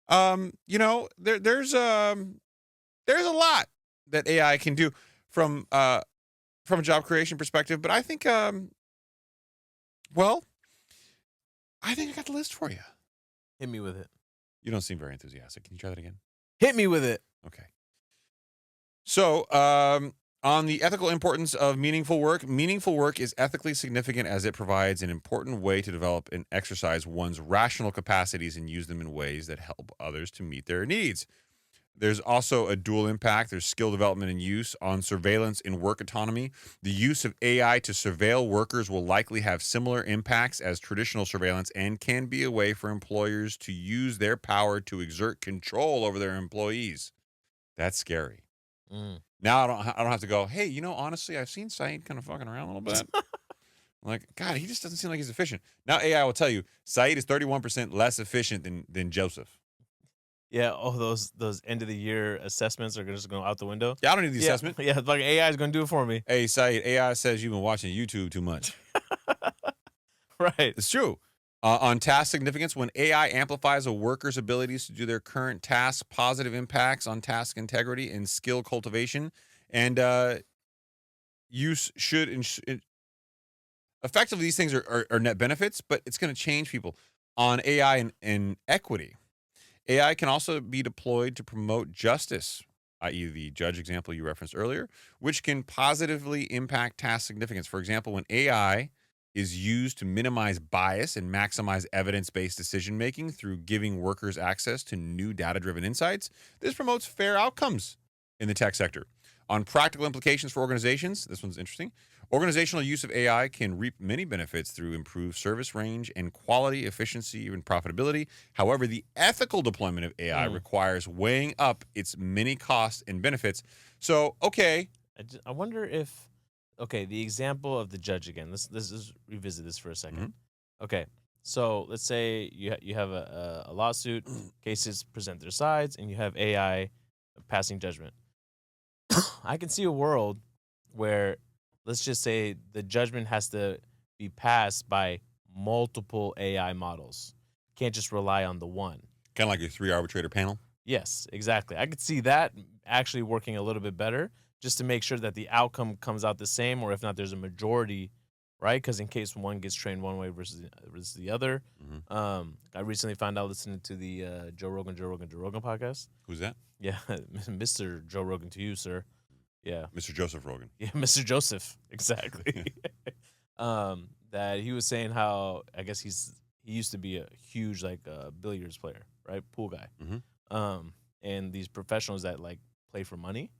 Speaker 2: There's a lot that AI can do from a job creation perspective, but I think I think I got the list for you.
Speaker 1: Hit me with it.
Speaker 2: You don't seem very enthusiastic. Can you try that again?
Speaker 1: Hit me with it.
Speaker 2: Okay. So, on the ethical importance of meaningful work is ethically significant as it provides an important way to develop and exercise one's rational capacities and use them in ways that help others to meet their needs. There's also a dual impact. There's skill development and use on surveillance and work autonomy. The use of AI to surveil workers will likely have similar impacts as traditional surveillance and can be a way for employers to use their power to exert control over their employees. That's scary. Now I don't have to go, hey, honestly, I've seen Saeed kind of fucking around a little bit. I'm like, God, he just doesn't seem like he's efficient. Now AI will tell you, Saeed is 31% less efficient than Joseph.
Speaker 1: Yeah. Oh, those end of the year assessments are just going out the window.
Speaker 2: Yeah, I don't need the assessment.
Speaker 1: Yeah, like AI is going to do it for me.
Speaker 2: Hey, Saeed, AI says you've been watching YouTube too much.
Speaker 1: Right.
Speaker 2: It's true. On task significance, when AI amplifies a worker's abilities to do their current tasks, positive impacts on task integrity and skill cultivation, and use should effectively, these things are net benefits, but it's going to change people. On AI and equity, AI can also be deployed to promote justice, i.e. the judge example you referenced earlier, which can positively impact task significance. For example, when AI is used to minimize bias and maximize evidence-based decision-making through giving workers access to new data-driven insights, this promotes fair outcomes in the tech sector. On practical implications for organizations, this one's interesting. Organizational use of AI can reap many benefits through improved service range and quality, efficiency, even profitability. However, the ethical deployment of AI requires weighing up its many costs and benefits. So, okay.
Speaker 1: I wonder if, the example of the judge again. Let's just revisit this for a second. Okay, so let's say you have a lawsuit, cases present their sides, and you have AI passing judgment. I can see a world where, let's just say, the judgment has to be passed by multiple AI models. Can't just rely on the one.
Speaker 2: Kind of like your 3-arbitrator panel?
Speaker 1: Yes, exactly. I could see that actually working a little bit better, just to make sure that the outcome comes out the same, or if not, there's a majority, right? Because in case one gets trained one way versus the other. I recently found out listening to the Joe Rogan podcast.
Speaker 2: Who's that?
Speaker 1: Yeah, Mr. Joe Rogan to you, sir. Yeah.
Speaker 2: Mr. Joseph Rogan.
Speaker 1: Yeah, Mr. Joseph, exactly. That he was saying how, I guess he used to be a huge billiards player, right? Pool guy. And these professionals that play for money,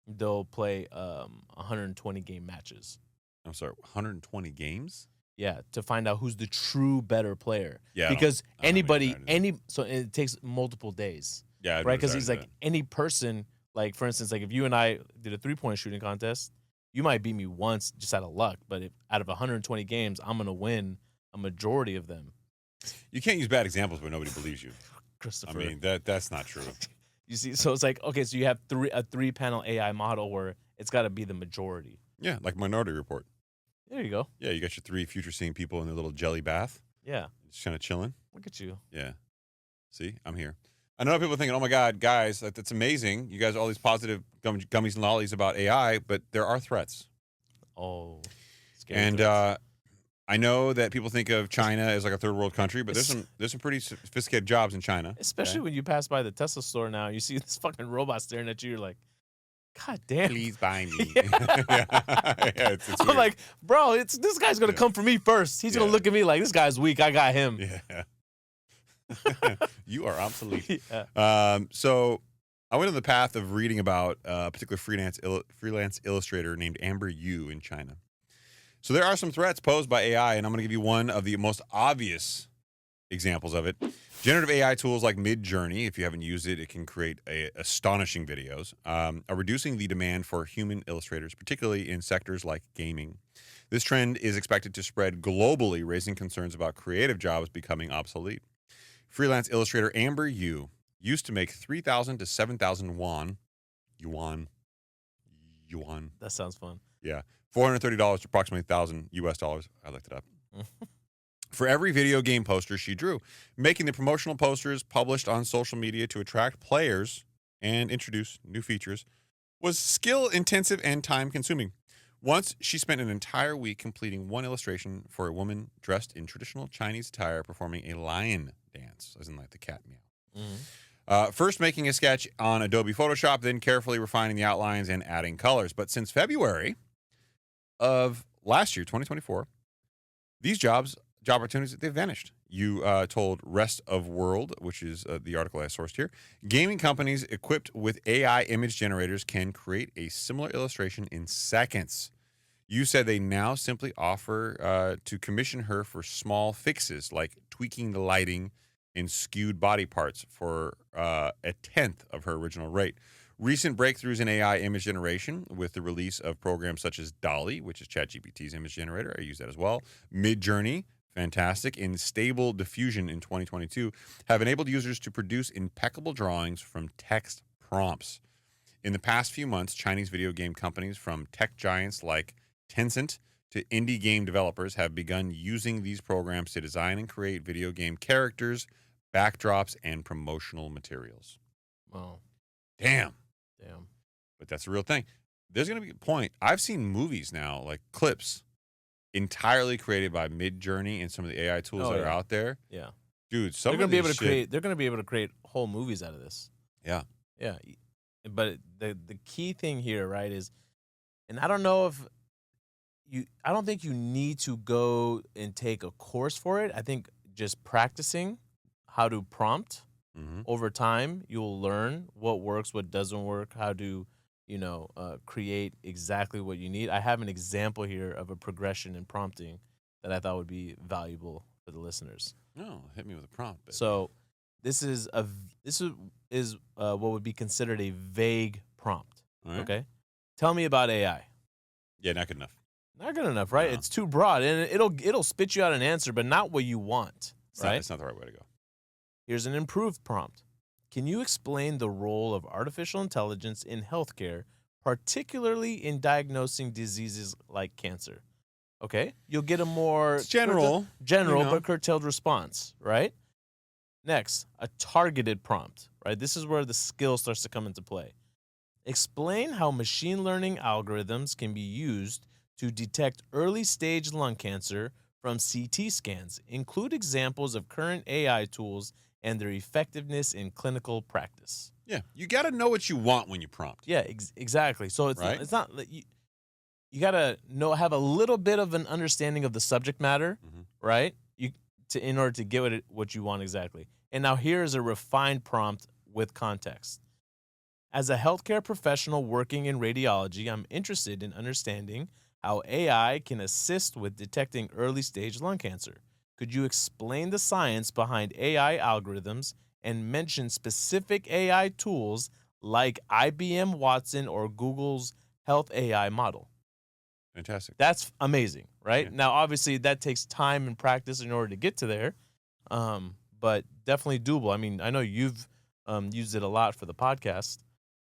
Speaker 1: they'll play 120 game matches.
Speaker 2: I'm sorry, 120 games?
Speaker 1: Yeah, to find out who's the true better player.
Speaker 2: Yeah,
Speaker 1: because so it takes multiple days.
Speaker 2: Yeah,
Speaker 1: right. Because he's any person. Like, for instance, if you and I did a 3-point shooting contest, you might beat me once just out of luck. But if out of 120 games, I'm going to win a majority of them.
Speaker 2: You can't use bad examples where nobody believes you.
Speaker 1: Christopher.
Speaker 2: I mean, that's not true.
Speaker 1: You see, so it's so you have a 3-panel AI model where it's got to be the majority.
Speaker 2: Yeah, like Minority Report.
Speaker 1: There you go.
Speaker 2: Yeah, you got your 3 future-seeing people in their little jelly bath.
Speaker 1: Yeah.
Speaker 2: Just kind of chilling.
Speaker 1: Look at you.
Speaker 2: Yeah. See, I'm here. I know people are thinking, oh my God, guys, that's amazing. You guys are all these positive gummies and lollies about AI, but there are threats.
Speaker 1: Oh, scary
Speaker 2: And
Speaker 1: threats.
Speaker 2: I know that people think of China as like a third world country, but there's some pretty sophisticated jobs in China.
Speaker 1: Especially when you pass by the Tesla store now, you see this fucking robot staring at you. You're like, God damn.
Speaker 2: Please buy me.
Speaker 1: Yeah.
Speaker 2: It's
Speaker 1: I'm
Speaker 2: weird.
Speaker 1: like, bro, this guy's gonna come for me first. He's gonna look at me like, this guy's weak. I got him.
Speaker 2: Yeah. You are obsolete.
Speaker 1: Yeah.
Speaker 2: So I went on the path of reading about a particular freelance illustrator named Amber Yu in China. So there are some threats posed by AI, and I'm going to give you one of the most obvious examples of it. Generative AI tools like Midjourney, if you haven't used it, it can create astonishing videos, are reducing the demand for human illustrators, particularly in sectors like gaming. This trend is expected to spread globally, raising concerns about creative jobs becoming obsolete. Freelance illustrator Amber Yu used to make 3,000 to 7,000 yuan.
Speaker 1: That sounds fun.
Speaker 2: Yeah, $430 to approximately $1,000 US. I looked it up. For every video game poster she drew, making the promotional posters published on social media to attract players and introduce new features was skill-intensive and time-consuming. Once, she spent an entire week completing one illustration for a woman dressed in traditional Chinese attire performing a lion dance, as in like the cat meow. First making a sketch on Adobe Photoshop, then carefully refining the outlines and adding colors. But since February of last year, 2024, these job opportunities, they've vanished. You told Rest of World, which is the article I sourced here, gaming companies equipped with AI image generators can create a similar illustration in seconds. You said they now simply offer to commission her for small fixes like tweaking the lighting and skewed body parts for a tenth of her original rate. Recent breakthroughs in AI image generation with the release of programs such as DALL-E, which is ChatGPT's image generator, I use that as well, Midjourney, fantastic, and Stable Diffusion in 2022 have enabled users to produce impeccable drawings from text prompts. In the past few months, Chinese video game companies from tech giants like Tencent to indie game developers have begun using these programs to design and create video game characters, backdrops, and promotional materials.
Speaker 1: Wow.
Speaker 2: Damn.
Speaker 1: Damn.
Speaker 2: But that's a real thing. There's going to be a point. I've seen movies now, like clips, entirely created by Midjourney and some of the AI tools that are out there.
Speaker 1: Yeah.
Speaker 2: Dude,
Speaker 1: They're going to be able to create. They're going to be able to create whole movies out of this.
Speaker 2: Yeah.
Speaker 1: Yeah. But the key thing here, right, is, and I don't know if I don't think you need to go and take a course for it. I think just practicing how to prompt over time, you'll learn what works, what doesn't work, how to, create exactly what you need. I have an example here of a progression in prompting that I thought would be valuable for the listeners.
Speaker 2: No, hit me with a prompt. Baby.
Speaker 1: So this is what would be considered a vague prompt. Right. Okay, tell me about AI.
Speaker 2: Yeah, not good enough.
Speaker 1: Not good enough, right? No. It's too broad, and it'll spit you out an answer, but not what you want. Right?
Speaker 2: It's not the right way to go.
Speaker 1: Here's an improved prompt. Can you explain the role of artificial intelligence in healthcare, particularly in diagnosing diseases like cancer? Okay, you'll get a more
Speaker 2: general,
Speaker 1: but curtailed response, right? Next, a targeted prompt, right? This is where the skill starts to come into play. Explain how machine learning algorithms can be used to detect early-stage lung cancer from CT scans. Include examples of current AI tools and their effectiveness in clinical practice.
Speaker 2: Yeah, you got to know what you want when you prompt.
Speaker 1: Yeah, exactly. So it's not you got to have a little bit of an understanding of the subject matter, right? In order to get what you want exactly. And now here's a refined prompt with context. As a healthcare professional working in radiology, I'm interested in understanding how AI can assist with detecting early-stage lung cancer. Could you explain the science behind AI algorithms and mention specific AI tools like IBM Watson or Google's Health AI model?
Speaker 2: Fantastic.
Speaker 1: That's amazing, right? Yeah. Now, obviously, that takes time and practice in order to get to there, but definitely doable. I mean, I know you've used it a lot for the podcast,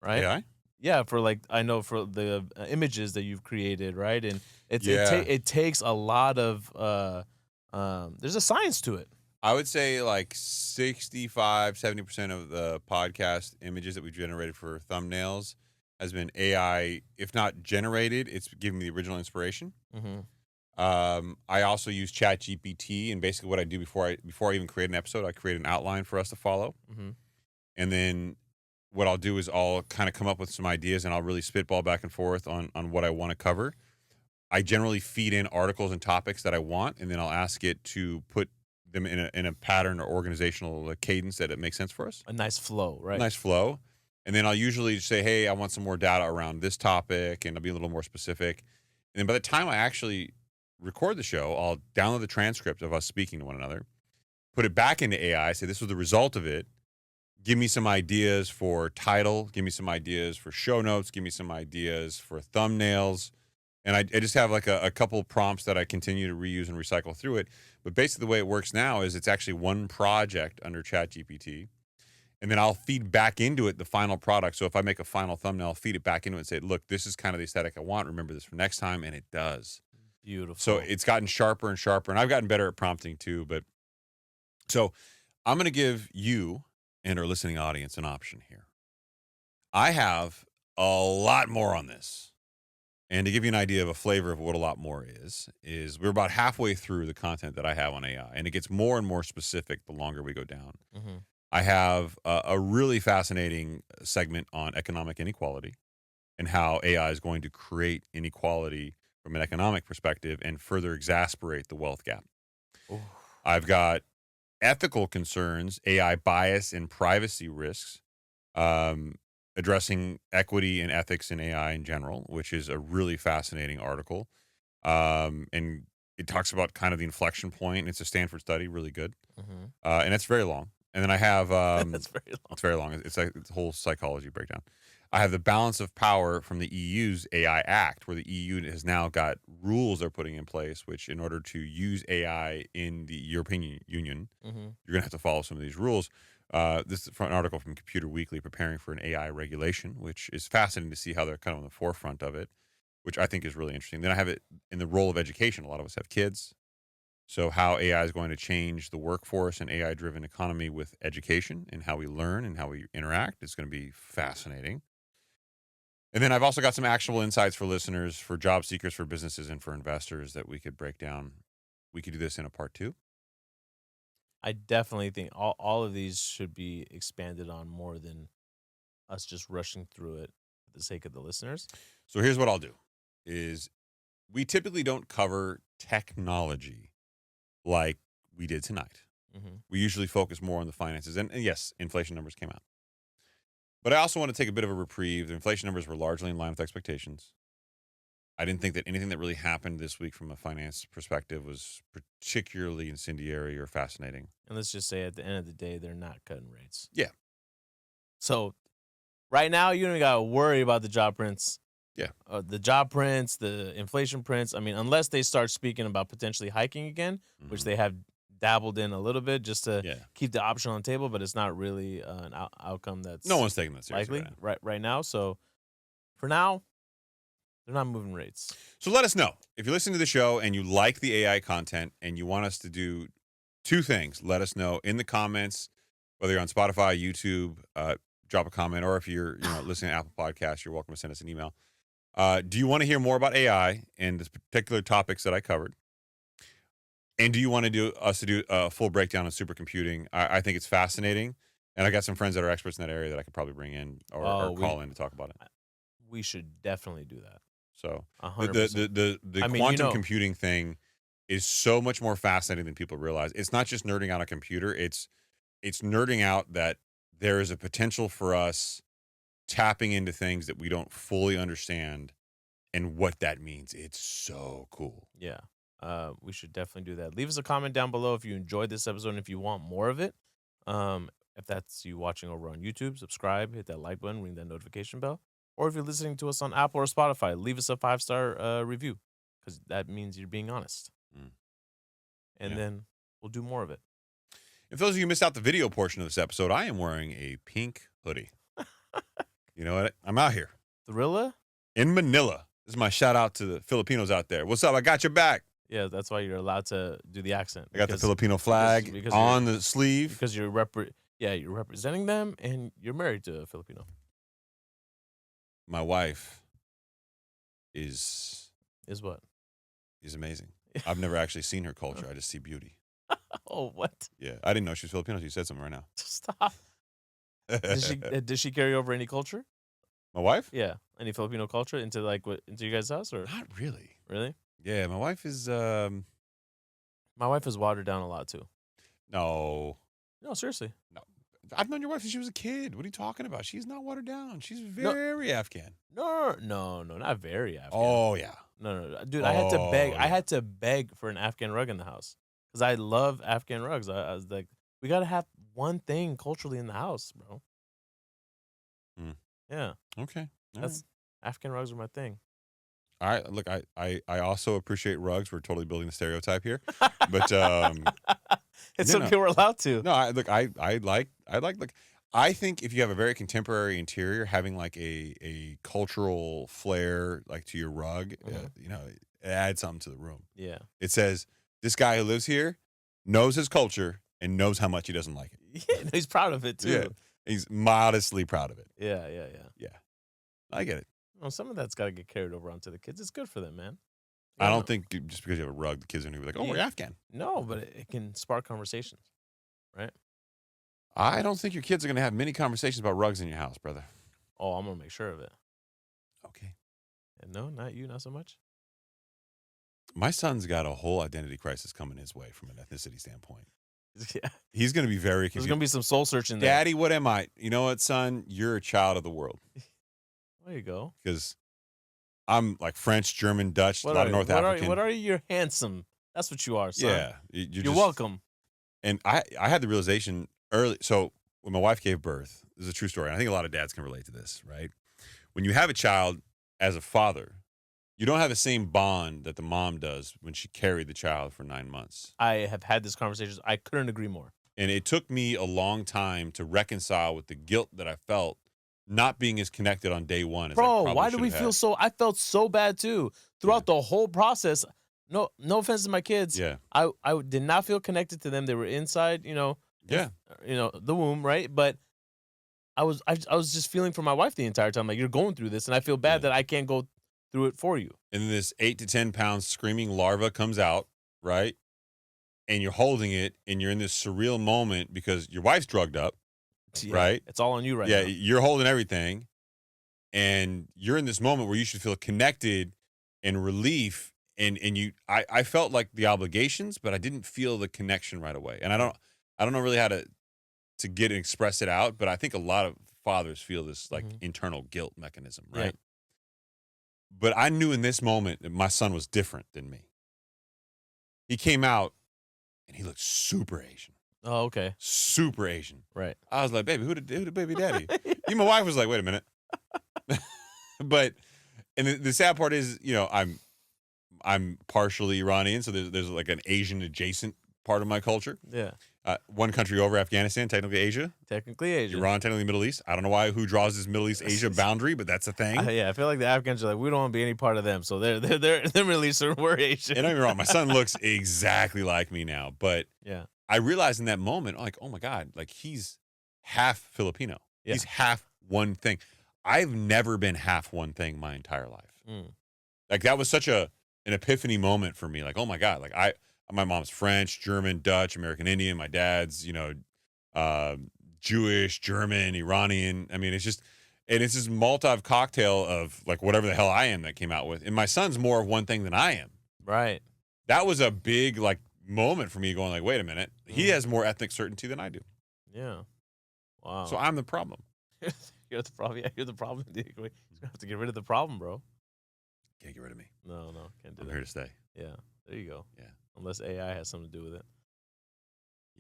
Speaker 1: right?
Speaker 2: AI?
Speaker 1: Yeah, for the images that you've created, right? And it takes a lot of There's a science to it.
Speaker 2: I would say like 65-70% of the podcast images that we generated for thumbnails has been AI. If not generated, it's giving me the original inspiration.
Speaker 1: Mm-hmm.
Speaker 2: I also use ChatGPT, and basically what I do before I even create an episode, I create an outline for us to follow.
Speaker 1: Mm-hmm.
Speaker 2: And then what I'll do is I'll kind of come up with some ideas, and I'll really spitball back and forth on what I want to cover. I generally feed in articles and topics that I want, and then I'll ask it to put them in a pattern or organizational cadence that it makes sense for us.
Speaker 1: A nice flow, right?
Speaker 2: Nice flow. And then I'll usually say, hey, I want some more data around this topic, and I'll be a little more specific. And then by the time I actually record the show, I'll download the transcript of us speaking to one another, put it back into AI, say this was the result of it, give me some ideas for title, give me some ideas for show notes, give me some ideas for thumbnails. And I just have like a couple prompts that I continue to reuse and recycle through it. But basically the way it works now is it's actually one project under ChatGPT. And then I'll feed back into it the final product. So if I make a final thumbnail, I'll feed it back into it and say, look, this is kind of the aesthetic I want. Remember this for next time. And it does.
Speaker 1: Beautiful.
Speaker 2: So it's gotten sharper and sharper. And I've gotten better at prompting too. But so I'm going to give you and our listening audience an option here. I have a lot more on this. And to give you an idea of a flavor of what a lot more is we're about halfway through the content that I have on AI, and it gets more and more specific the longer we go down.
Speaker 1: Mm-hmm.
Speaker 2: I have a really fascinating segment on economic inequality and how AI is going to create inequality from an economic perspective and further exacerbate the wealth gap.
Speaker 1: Ooh.
Speaker 2: I've got ethical concerns, AI bias and privacy risks, addressing equity and ethics in AI in general, which is a really fascinating article. And it talks about kind of the inflection point. It's a Stanford study, really good.
Speaker 1: Mm-hmm.
Speaker 2: And it's very long. And then I have,
Speaker 1: That's very long.
Speaker 2: it's very long. It's like it's a whole psychology breakdown. I have the balance of power from the EU's AI Act, where the EU has now got rules they're putting in place, which in order to use AI in the European Union,
Speaker 1: Mm-hmm.
Speaker 2: you're going to have to follow some of these rules. This is an article from Computer Weekly preparing for an AI regulation, which is fascinating to see how they're kind of on the forefront of it, which I think is really interesting. Then I have it in the role of education. A lot of us have kids. So how AI is going to change the workforce and AI-driven economy with education and how we learn and how we interact. It's going to be fascinating. And then I've also got some actionable insights for listeners, for job seekers, for businesses, and for investors that we could break down. We could do this in a part 2.
Speaker 1: I definitely think all of these should be expanded on more than us just rushing through it for the sake of the listeners.
Speaker 2: So here's what I'll do is we typically don't cover technology like we did tonight.
Speaker 1: Mm-hmm.
Speaker 2: We usually focus more on the finances. And yes, inflation numbers came out. But I also want to take a bit of a reprieve. The inflation numbers were largely in line with expectations. I didn't think that anything that really happened this week from a finance perspective was particularly incendiary or fascinating.
Speaker 1: And let's just say at the end of the day, they're not cutting rates.
Speaker 2: Yeah.
Speaker 1: So right now, you don't even got to worry about the job prints.
Speaker 2: Yeah.
Speaker 1: The job prints, the inflation prints. I mean, unless they start speaking about potentially hiking again, which they have dabbled in a little bit just to keep the option on the table, but it's not really an outcome that's
Speaker 2: no one's taking that seriously
Speaker 1: likely right now. So for now, they're not moving rates.
Speaker 2: So let us know. If you listen to the show and you like the AI content and you want us to do 2 things, let us know in the comments, whether you're on Spotify, YouTube, drop a comment, or if you're listening to Apple Podcasts, you're welcome to send us an email. Do you want to hear more about AI and the particular topics that I covered? And do you want to do a full breakdown on supercomputing? I think it's fascinating. And I got some friends that are experts in that area that I could probably bring in or call in to talk about it.
Speaker 1: We should definitely do that.
Speaker 2: So
Speaker 1: 100%.
Speaker 2: the quantum computing thing is so much more fascinating than people realize. It's not just nerding out a computer. It's nerding out that there is a potential for us tapping into things that we don't fully understand and what that means. It's so cool.
Speaker 1: Yeah. We should definitely do that. Leave us a comment down below if you enjoyed this episode and if you want more of it. If that's you watching over on YouTube, subscribe, hit that like button, ring that notification bell. Or if you're listening to us on Apple or Spotify, leave us a 5-star review because that means you're being honest. And then we'll do more of it.
Speaker 2: If those of you missed out the video portion of this episode, I am wearing a pink hoodie. You know what? I'm out here.
Speaker 1: Thrilla?
Speaker 2: In Manila. This is my shout out to the Filipinos out there. What's up? I got your back.
Speaker 1: Yeah, that's why you're allowed to do the accent.
Speaker 2: I got the Filipino flag on the sleeve.
Speaker 1: Because you're representing them and you're married to a Filipino.
Speaker 2: My wife is
Speaker 1: what?
Speaker 2: Is amazing. I've never actually seen her culture. I just see beauty.
Speaker 1: Oh, what?
Speaker 2: Yeah, I didn't know she was Filipino. She said something right now.
Speaker 1: Stop. Did she carry over any culture?
Speaker 2: My wife?
Speaker 1: Yeah, any Filipino culture into into you guys' house or
Speaker 2: Not really.
Speaker 1: really?
Speaker 2: Yeah, my wife is.
Speaker 1: My wife is watered down a lot too.
Speaker 2: No,
Speaker 1: seriously.
Speaker 2: no. I've known your wife since she was a kid. What are you talking about? She's not watered down. She's very Afghan.
Speaker 1: No, not very Afghan.
Speaker 2: Oh yeah.
Speaker 1: No, dude. I had to beg. I had to beg for an Afghan rug in the house because I love Afghan rugs. I was like, we gotta have one thing culturally in the house, bro. Yeah.
Speaker 2: Okay.
Speaker 1: That's Afghan rugs are my thing.
Speaker 2: All right. Look, I also appreciate rugs. We're totally building a stereotype here, but
Speaker 1: it's okay. We're allowed to.
Speaker 2: No, I like. I think if you have a very contemporary interior, having like a cultural flair like to your rug, it adds something to the room.
Speaker 1: Yeah.
Speaker 2: It says this guy who lives here knows his culture and knows how much he doesn't like it.
Speaker 1: Yeah, he's proud of it too.
Speaker 2: Yeah. He's modestly proud of it.
Speaker 1: Yeah.
Speaker 2: Yeah. I get it.
Speaker 1: Well, some of that's got to get carried over onto the kids. It's good for them, man.
Speaker 2: I don't think just because you have a rug, the kids are going to be like, oh, we're Afghan.
Speaker 1: No, but it can spark conversations, right?
Speaker 2: I don't think your kids are going to have many conversations about rugs in your house, brother.
Speaker 1: Oh, I'm going to make sure of it.
Speaker 2: Okay.
Speaker 1: And no, not you, not so much.
Speaker 2: My son's got a whole identity crisis coming his way from an ethnicity standpoint.
Speaker 1: Yeah.
Speaker 2: He's going to be very confused.
Speaker 1: There's going to be some soul searching there.
Speaker 2: Daddy, what am I? You know what, son? You're a child of the world.
Speaker 1: There you go.
Speaker 2: Because I'm like French, German, Dutch, a lot of North African.
Speaker 1: What are you? You're handsome. That's what you are, son.
Speaker 2: Yeah.
Speaker 1: You're welcome.
Speaker 2: And I had the realization early. So when my wife gave birth, this is a true story. And I think a lot of dads can relate to this, right? When you have a child as a father, you don't have the same bond that the mom does when she carried the child for 9 months.
Speaker 1: I have had this conversation. I couldn't agree more.
Speaker 2: And it took me a long time to reconcile with the guilt that I felt not being as connected on day one.
Speaker 1: Bro, why do we feel so? I felt so bad too throughout the whole process. No offense to my kids.
Speaker 2: Yeah.
Speaker 1: I did not feel connected to them. They were inside, the womb, right? But I was just feeling for my wife the entire time. Like, you're going through this, and I feel bad that I can't go through it for you.
Speaker 2: And then this 8 to 10 pound screaming larva comes out, right? And you're holding it, and you're in this surreal moment because your wife's drugged up, right?
Speaker 1: It's all on you right
Speaker 2: now.
Speaker 1: Yeah,
Speaker 2: you're holding everything, and you're in this moment where you should feel connected and relief. And I felt like the obligations, but I didn't feel the connection right away. And I don't know really how to get and express it out, but I think a lot of fathers feel this like internal guilt mechanism, right? Yeah. But I knew in this moment that my son was different than me. He came out and he looked super Asian.
Speaker 1: Oh, okay.
Speaker 2: Super Asian.
Speaker 1: Right.
Speaker 2: I was like, baby, who the baby daddy? Even my wife was like, wait a minute. But, and the sad part is, I'm partially Iranian, so there's like an Asian adjacent part of my culture.
Speaker 1: Yeah.
Speaker 2: One country over, Afghanistan, technically Asia.
Speaker 1: Technically Asia.
Speaker 2: Iran, technically Middle East. I don't know who draws this Middle East Asia boundary, but that's a thing.
Speaker 1: I feel like the Afghans are like, we don't want to be any part of them, so they're Middle Eastern, we're Asian.
Speaker 2: And don't get me wrong, my son looks exactly like me now, but
Speaker 1: yeah,
Speaker 2: I realized in that moment, like, oh my God, like he's half Filipino. Yeah. He's half one thing. I've never been half one thing my entire life. Like that was such an epiphany moment for me. Like, oh my God, like my mom's French, German, Dutch, American Indian. My dad's, Jewish, German, Iranian. I mean, it's this Molotov cocktail of like whatever the hell I am that came out with. And my son's more of one thing than I am.
Speaker 1: Right.
Speaker 2: That was a big like moment for me going like, wait a minute. He has more ethnic certainty than I do.
Speaker 1: Yeah. Wow.
Speaker 2: So I'm the problem.
Speaker 1: You're the problem. Yeah, you're the problem. You're going to have to get rid of the problem, bro.
Speaker 2: Can't get rid of me.
Speaker 1: No, can't do that.
Speaker 2: I'm here to stay.
Speaker 1: Yeah. There you go.
Speaker 2: Yeah.
Speaker 1: Unless AI has something to do with it.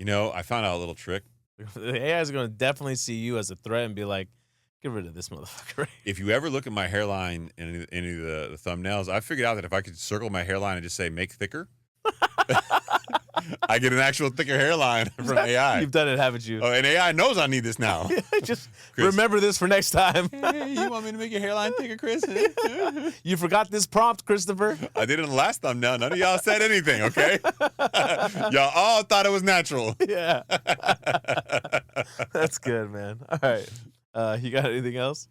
Speaker 2: I found out a little trick.
Speaker 1: The AI is going to definitely see you as a threat and be like, get rid of this motherfucker.
Speaker 2: If you ever look at my hairline in any of the thumbnails, I figured out that if I could circle my hairline and just say make thicker, I get an actual thicker hairline from AI.
Speaker 1: You've done it, haven't you?
Speaker 2: Oh, and AI knows I need this now.
Speaker 1: Just
Speaker 2: Chris.
Speaker 1: remember this for next time.
Speaker 2: Hey, you want me to make your hairline thicker, Chris?
Speaker 1: You forgot this prompt, Christopher.
Speaker 2: I did it in the last thumbnail. None of y'all said anything, okay? Y'all all thought it was natural.
Speaker 1: Yeah. That's good, man. All right. You got anything else?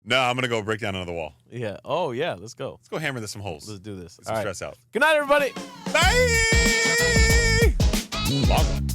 Speaker 2: No, I'm going to go break down another wall.
Speaker 1: Yeah. Oh, yeah. Let's go.
Speaker 2: Let's go hammer this some holes.
Speaker 1: Let's do this.
Speaker 2: Get some stress out.
Speaker 1: Good night, everybody.
Speaker 2: Bye! Long one.